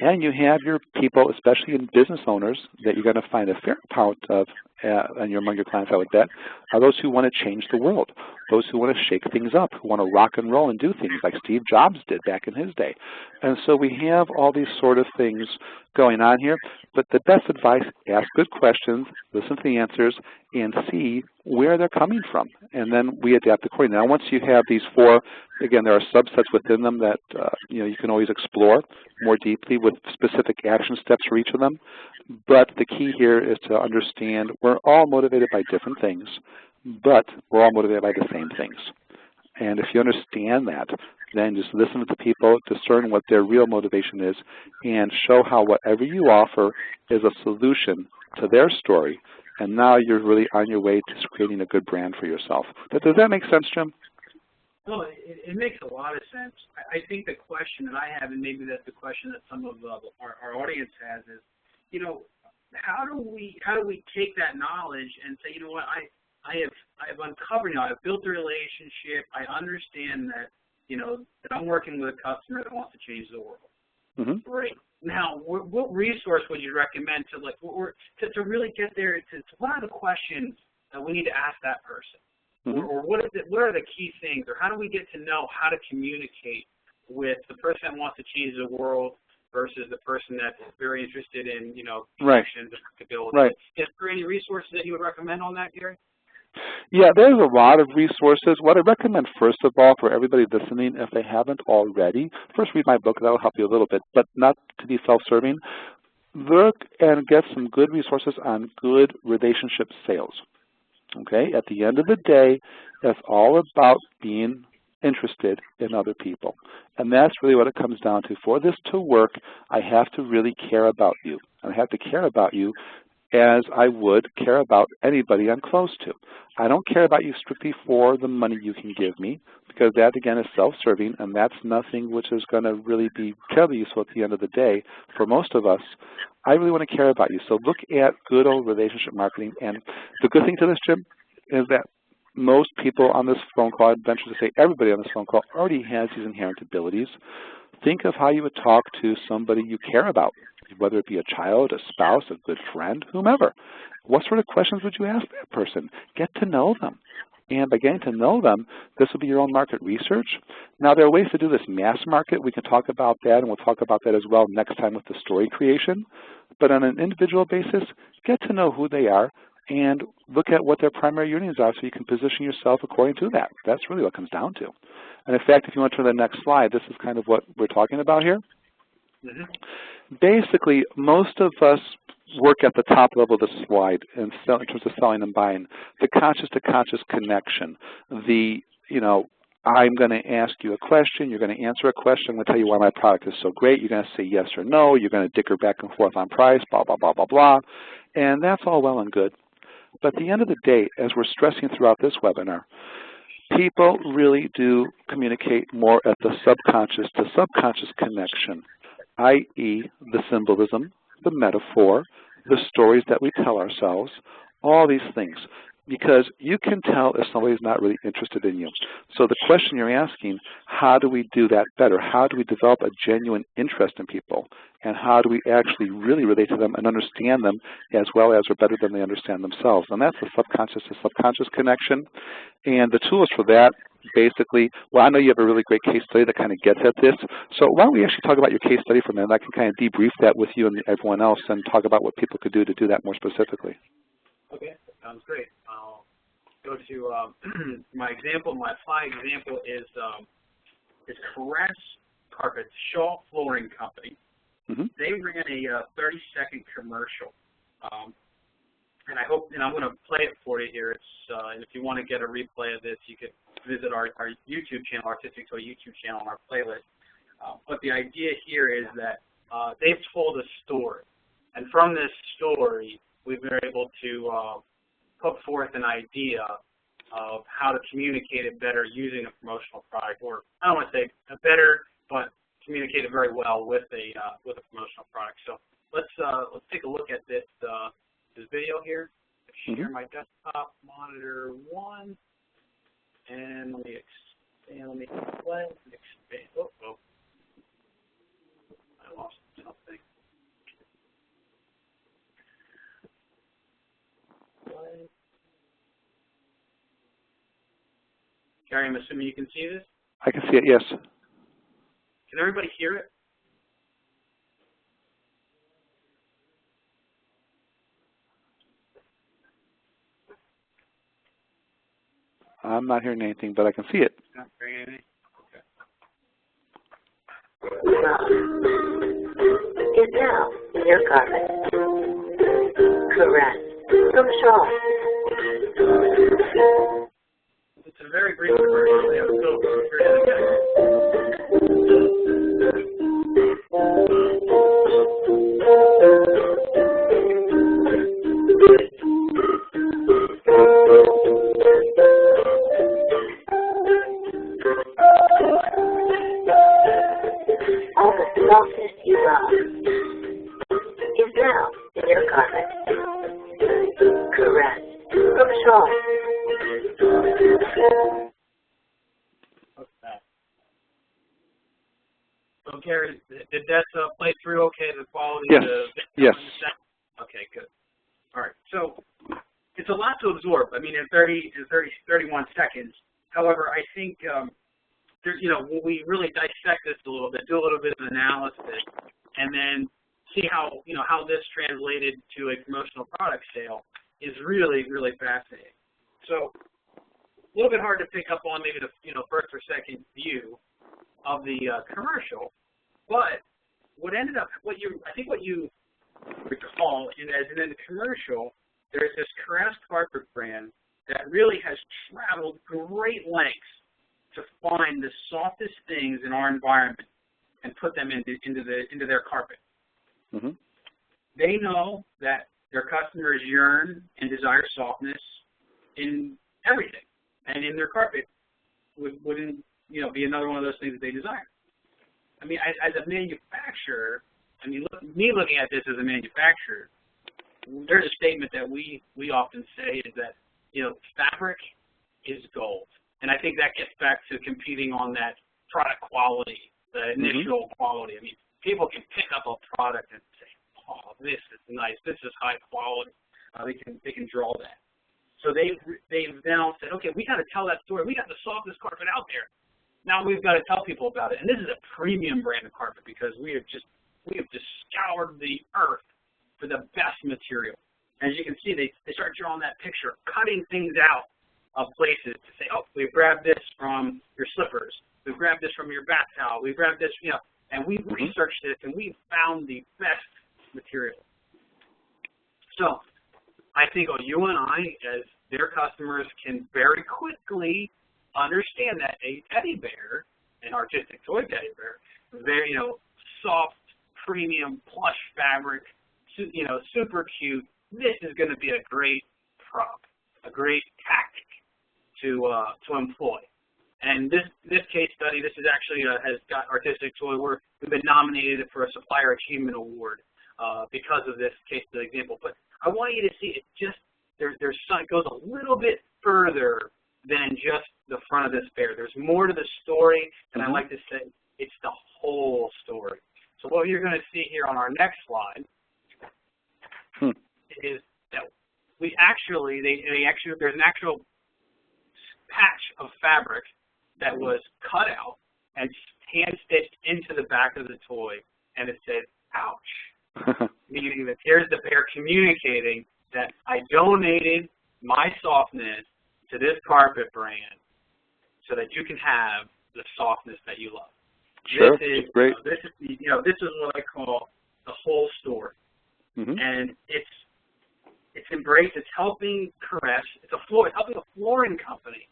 And you have your people, especially in business owners, that you're going to find a fair amount of, and among your clients, I would bet, are those who want to change the world, those who want to shake things up, who want to rock and roll and do things like Steve Jobs did back in his day. And so we have all these sort of things going on here. But the best advice, ask good questions, listen to the answers, and see where they're coming from. And then we adapt accordingly. Now, once you have these four, again, there are subsets within them that you can always explore more deeply with specific action steps for each of them. But the key here is to understand we're all motivated by different things, but we're all motivated by the same things. And if you understand that, then just listen to people, discern what their real motivation is, and show how whatever you offer is a solution to their story. And now you're really on your way to creating a good brand for yourself. But does that make sense, Jim? Well, it makes a lot of sense. I think the question that I have, and maybe that's the question that some of our audience has, is, how do we take that knowledge and say, you know what, I've uncovered now, I've built a relationship, I understand that, that I'm working with a customer that wants to change the world. Mm-hmm. Great. Now, what resource would you recommend to really get there? What are the questions that we need to ask that person? Mm-hmm. Or what are the key things? Or how do we get to know how to communicate with the person that wants to change the world versus the person that's very interested in, connections and ability? Right. Is there any resources that you would recommend on that, Gary? Yeah, there's a lot of resources. What I recommend, first of all, for everybody listening, if they haven't already, first read my book. That'll help you a little bit, but not to be self-serving. Look and get some good resources on good relationship sales. Okay? At the end of the day, it's all about being interested in other people. And that's really what it comes down to. For this to work, I have to really care about you. And I have to care about you as I would care about anybody I'm close to. I don't care about you strictly for the money you can give me, because that, again, is self-serving, and that's nothing which is going to really be terribly useful at the end of the day. For most of us, I really want to care about you. So look at good old relationship marketing. And the good thing to this, Jim, is that most people on this phone call, I'd venture to say everybody on this phone call, already has these inherent abilities. Think of how you would talk to somebody you care about, whether it be a child, a spouse, a good friend, whomever. What sort of questions would you ask that person? Get to know them. And by getting to know them, this will be your own market research. Now, there are ways to do this mass market. We can talk about that, and we'll talk about that as well next time with the story creation. But on an individual basis, get to know who they are and look at what their primary unions are so you can position yourself according to that. That's really what it comes down to. And in fact, if you want to turn to the next slide, this is kind of what we're talking about here. Mm-hmm. Basically, most of us work at the top level of the slide in terms of selling and buying. The conscious-to-conscious connection. I'm going to ask you a question. You're going to answer a question. I'm going to tell you why my product is so great. You're going to say yes or no. You're going to dicker back and forth on price, blah, blah, blah, blah, blah. And that's all well and good. But at the end of the day, as we're stressing throughout this webinar, people really do communicate more at the subconscious-to-subconscious connection, i.e. the symbolism, the metaphor, the stories that we tell ourselves, all these things. Because you can tell if somebody's not really interested in you. So the question you're asking, how do we do that better? How do we develop a genuine interest in people? And how do we actually really relate to them and understand them as well as or better than they understand themselves? And that's the subconscious to subconscious connection. And the tools for that, basically, well, I know you have a really great case study that kind of gets at this. So why don't we actually talk about your case study for a minute? I can kind of debrief that with you and everyone else and talk about what people could do to do that more specifically. Okay, sounds great. I'll go to my example. My fly example is Caress Carpet, Shaw Flooring Company. Mm-hmm. They ran a 30-second commercial, and I hope, and I'm going to play it for you here. It's and if you want to get a replay of this, you could visit our YouTube channel, Artistic Toy YouTube channel, on our playlist. But the idea here is that they've told a story, and from this story, we've been able to put forth an idea of how to communicate it better using a promotional product, or I don't want to say better, but communicate it very well with a promotional product. So let's take a look at this video here. Share my desktop, monitor 1, and let me expand. Let me play. Expand. Oh, I lost something. Play. Gary, I'm assuming you can see this? I can see it, yes. Can everybody hear it? I'm not hearing anything, but I can see it. Not hearing anything? Okay. Is now in your carpet. Correct. From Shaw. It's a very brief commercial. Yeah, let's go through it again. All the softness you love is now in your carpet. Correct. From Shaw. Okay. So, Gary, did that play through okay? The quality Yes. of the Yes. Okay, good. All right. So it's a lot to absorb. I mean, in 31 seconds. However, I think when we really dissect this a little bit, do a little bit of analysis, and then see how how this translated to a promotional product sale is really, really fascinating. So a little bit hard to pick up on maybe the first or second view of the commercial, but I think what you recall as in the commercial, there's this Caress carpet brand that really has traveled great lengths to find the softest things in our environment and put them into their carpet. Mm-hmm. They know that their customers yearn and desire softness in everything, and in their carpet wouldn't be another one of those things that they desire. I mean, as a manufacturer, me looking at this as a manufacturer, there's a statement that we often say is that fabric is gold, and I think that gets back to competing on that product quality, the initial quality. I mean, people can pick up a product and say, "Oh, this is nice. This is high quality." They can draw that. So they've now said, "Okay, we got to tell that story. We got the softest carpet out there. Now we've got to tell people about it." And this is a premium brand of carpet because we have just scoured the earth for the best material. As you can see, they start drawing that picture, cutting things out of places to say, "Oh, we've grabbed this from your slippers. We've grabbed this from your bath towel. We've grabbed this, and we've researched this and we've found the best material." So I think you and I, as their customers, can very quickly understand that a teddy bear, an artistic toy teddy bear, very soft, premium, plush fabric, super cute. This is going to be a great prop, a great tactic to employ. And this case study, this is actually has got artistic toy. We've been nominated for a Supplier Achievement Award because of this case study example. But I want you to see it it goes a little bit further than just the front of this bear. There's more to the story, and I like to say it's the whole story. So what you're going to see here on our next slide is that there's an actual patch of fabric that was cut out and hand-stitched into the back of the toy, and it said, "Ouch." Meaning that here's the bear communicating that I donated my softness to this carpet brand so that you can have the softness that you love. Sure. This is great. This is what I call the whole story, and it's embraced. It's helping Caress. It's helping a flooring company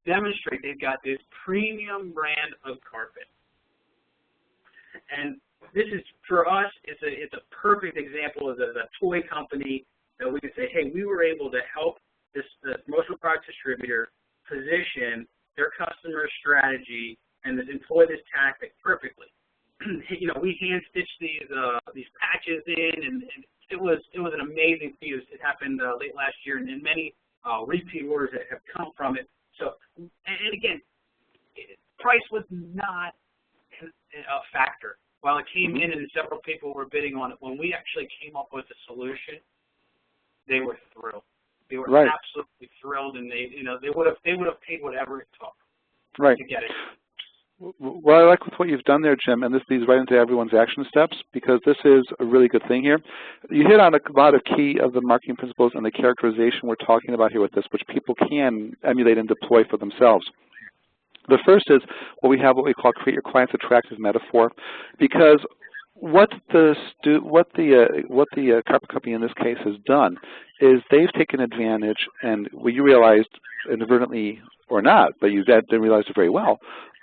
demonstrate they've got this premium brand of carpet, and this is, for us, it's a perfect example of a toy company that we can say, hey, we were able to help this promotional product distributor position their customer strategy and employ this tactic perfectly. We hand stitched these patches in, and it was an amazing feat. It happened late last year, and many repeat orders that have come from it. So, and again, price was not a factor. While it came in and several people were bidding on it, when we actually came up with a solution, they were thrilled. They were absolutely thrilled, and they would have paid whatever it took to get it. What I like with what you've done there, Jim, and this leads right into everyone's action steps, because this is a really good thing here. You hit on a lot of key of the marketing principles and the characterization we're talking about here with this, which people can emulate and deploy for themselves. The first is what we call create your client's attractive metaphor, because what the carpet company in this case has done is they've taken advantage, and what you realized inadvertently or not, but you didn't realize it very well,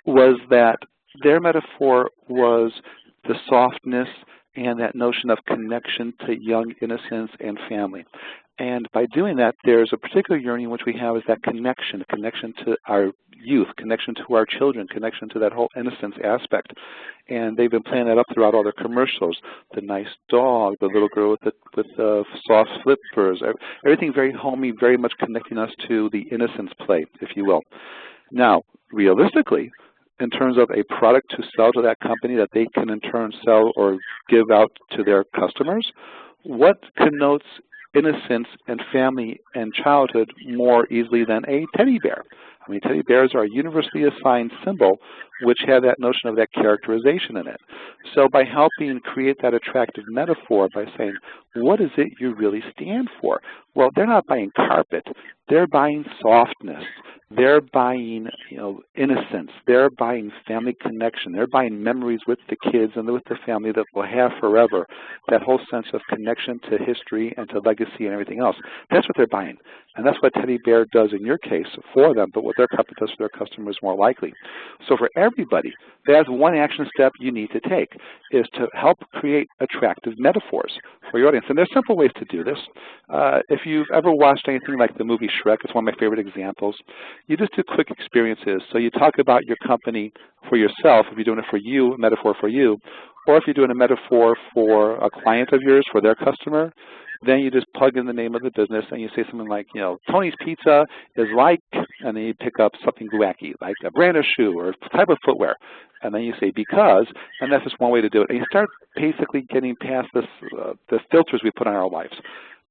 was that their metaphor was the softness and that notion of connection to young innocence and family. And by doing that, there's a particular yearning which we have is that connection to our youth, connection to our children, connection to that whole innocence aspect. And they've been playing that up throughout all their commercials. The nice dog, the little girl with the soft slippers, everything very homey, very much connecting us to the innocence play, if you will. Now, realistically, in terms of a product to sell to that company that they can in turn sell or give out to their customers, what connotes innocence and family and childhood more easily than a teddy bear? I mean, teddy bears are a universally assigned symbol which have that notion of that characterization in it. So by helping create that attractive metaphor by saying, what is it you really stand for? Well, they're not buying carpet. They're buying softness. They're buying, innocence. They're buying family connection. They're buying memories with the kids and with the family that we'll have forever. That whole sense of connection to history and to legacy and everything else. That's what they're buying. And that's what Teddy Bear does in your case for them, but what their company does for their customers more likely. So for everybody, that's one action step you need to take, is to help create attractive metaphors for your audience. And there's simple ways to do this. If you've ever watched anything like the movie Shrek, it's one of my favorite examples, you just do quick experiences. So you talk about your company for yourself, if you're doing it for you, a metaphor for you, or if you're doing a metaphor for a client of yours, for their customer, then you just plug in the name of the business and you say something like, Tony's Pizza is like, and then you pick up something wacky, like a brand of shoe or type of footwear. And then you say because, and that's just one way to do it. And you start basically getting past this, the filters we put on our lives.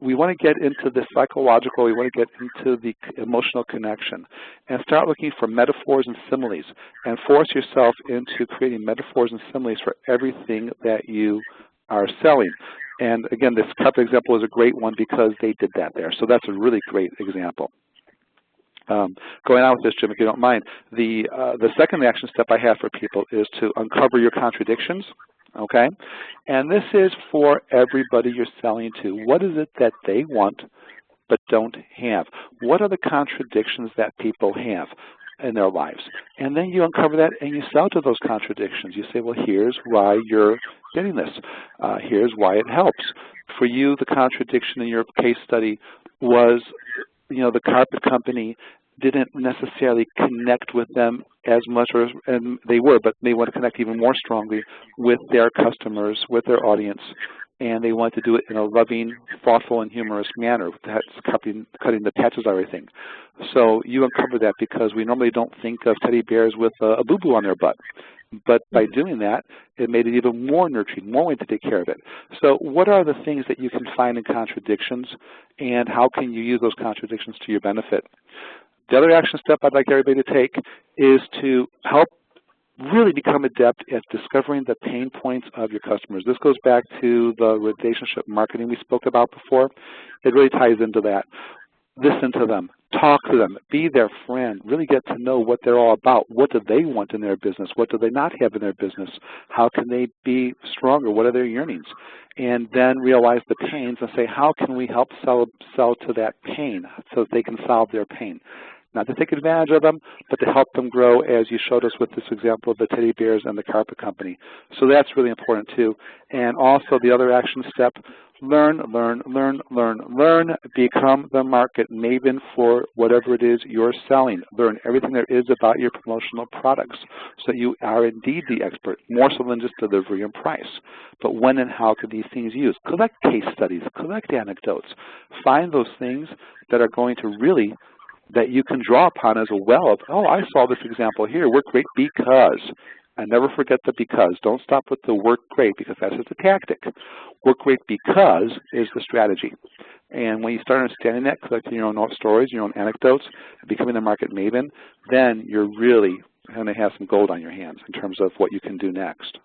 We want to get into the psychological, we want to get into the emotional connection and start looking for metaphors and similes and force yourself into creating metaphors and similes for everything that you are selling. And again, this cup example is a great one because they did that there. So that's a really great example. Going on with this, Jim, if you don't mind, the second action step I have for people is to uncover your contradictions. Okay? And this is for everybody you're selling to. What is it that they want but don't have? What are the contradictions that people have in their lives? And then you uncover that and you sell to those contradictions. You say, well, here's why you're getting this. Here's why it helps. For you, the contradiction in your case study was, the carpet company didn't necessarily connect with them as much, and they were, but they want to connect even more strongly with their customers, with their audience, and they want to do it in a loving, thoughtful, and humorous manner. That's cutting the patches of everything. So you uncover that because we normally don't think of teddy bears with a boo-boo on their butt. But by doing that, it made it even more nurturing, more way to take care of it. So what are the things that you can find in contradictions, and how can you use those contradictions to your benefit? The other action step I'd like everybody to take is to help really become adept at discovering the pain points of your customers. This goes back to the relationship marketing we spoke about before. It really ties into that. Listen to them. Talk to them. Be their friend. Really get to know what they're all about. What do they want in their business? What do they not have in their business? How can they be stronger? What are their yearnings? And then realize the pains and say, how can we help sell to that pain so that they can solve their pain? not to take advantage of them, but to help them grow, as you showed us with this example of the teddy bears and the carpet company. So that's really important too. And also the other action step, learn, learn, learn, learn, learn. Become the market maven for whatever it is you're selling. Learn everything there is about your promotional products so that you are indeed the expert, more so than just delivery and price. But when and how can these things use? Collect case studies, collect anecdotes. Find those things that are going to really, that you can draw upon as a well of, oh, I saw this example here, worked great because. And never forget the because. Don't stop with the work great because that's just a tactic. Work great because is the strategy. And when you start understanding that, collecting your own stories, your own anecdotes, becoming the market maven, then you're really going to have some gold on your hands in terms of what you can do next.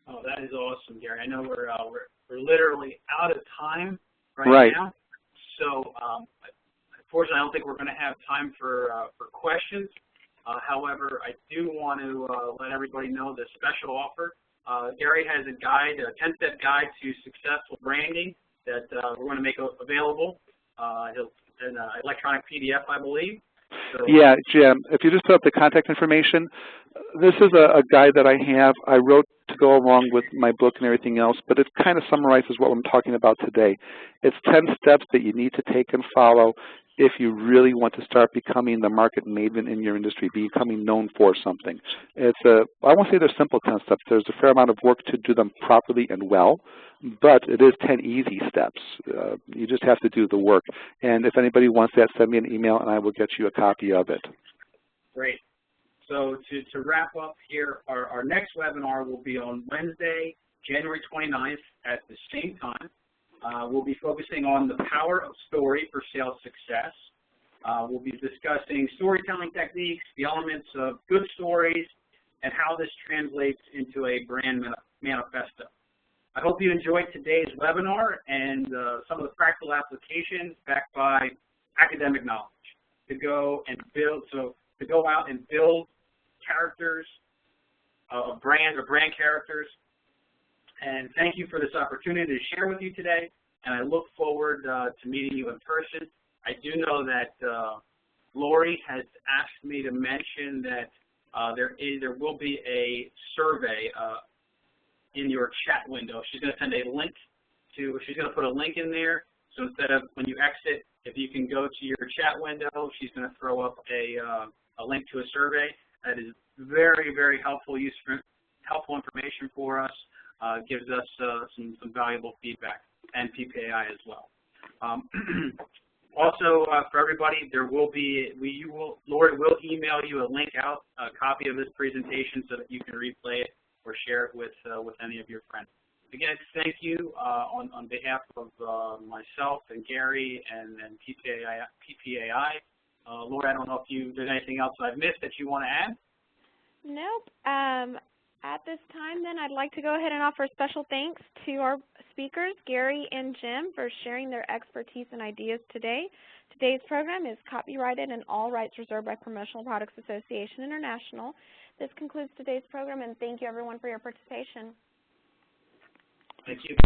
Oh, that is awesome, Gary. I know we're literally out of time right now. So unfortunately, I don't think we're going to have time for questions. However, I do want to let everybody know the special offer. Gary has a guide, a 10-step guide to successful branding that we're going to make available. It's an electronic PDF, I believe. So, yeah, Jim, if you just put up the contact information, this is a guide that I have. I wrote to go along with my book and everything else, but it kind of summarizes what I'm talking about today. It's 10 steps that you need to take and follow if you really want to start becoming the market maven in your industry, becoming known for something. I won't say they're simple 10 steps. There's a fair amount of work to do them properly and well, but it is 10 easy steps. You just have to do the work. And if anybody wants that, send me an email and I will get you a copy of it. Great. So to wrap up here, our next webinar will be on Wednesday, January 29th at the same time. We'll be focusing on the power of story for sales success. We'll be discussing storytelling techniques, the elements of good stories, and how this translates into a brand manifesto. I hope you enjoyed today's webinar and some of the practical applications backed by academic knowledge to go and build. So to go out and build characters, brand characters. And thank you for this opportunity to share with you today, and I look forward to meeting you in person. I do know that Lori has asked me to mention that there will be a survey in your chat window. She's going to send a link she's going to put a link in there, so instead of when you exit, if you can go to your chat window, she's going to throw up a link to a survey. That is very, very helpful information for us. Gives us some valuable feedback, and PPAI as well. Also, for everybody, Lori will email you a link out, a copy of this presentation, so that you can replay it or share it with any of your friends. Again, thank you on behalf of myself and Gary and PPAI. Lori, I don't know if there's anything else I've missed that you want to add? Nope. At this time, then, I'd like to go ahead and offer special thanks to our speakers, Gary and Jim, for sharing their expertise and ideas today. Today's program is copyrighted and all rights reserved by Promotional Products Association International. This concludes today's program, and thank you, everyone, for your participation. Thank you.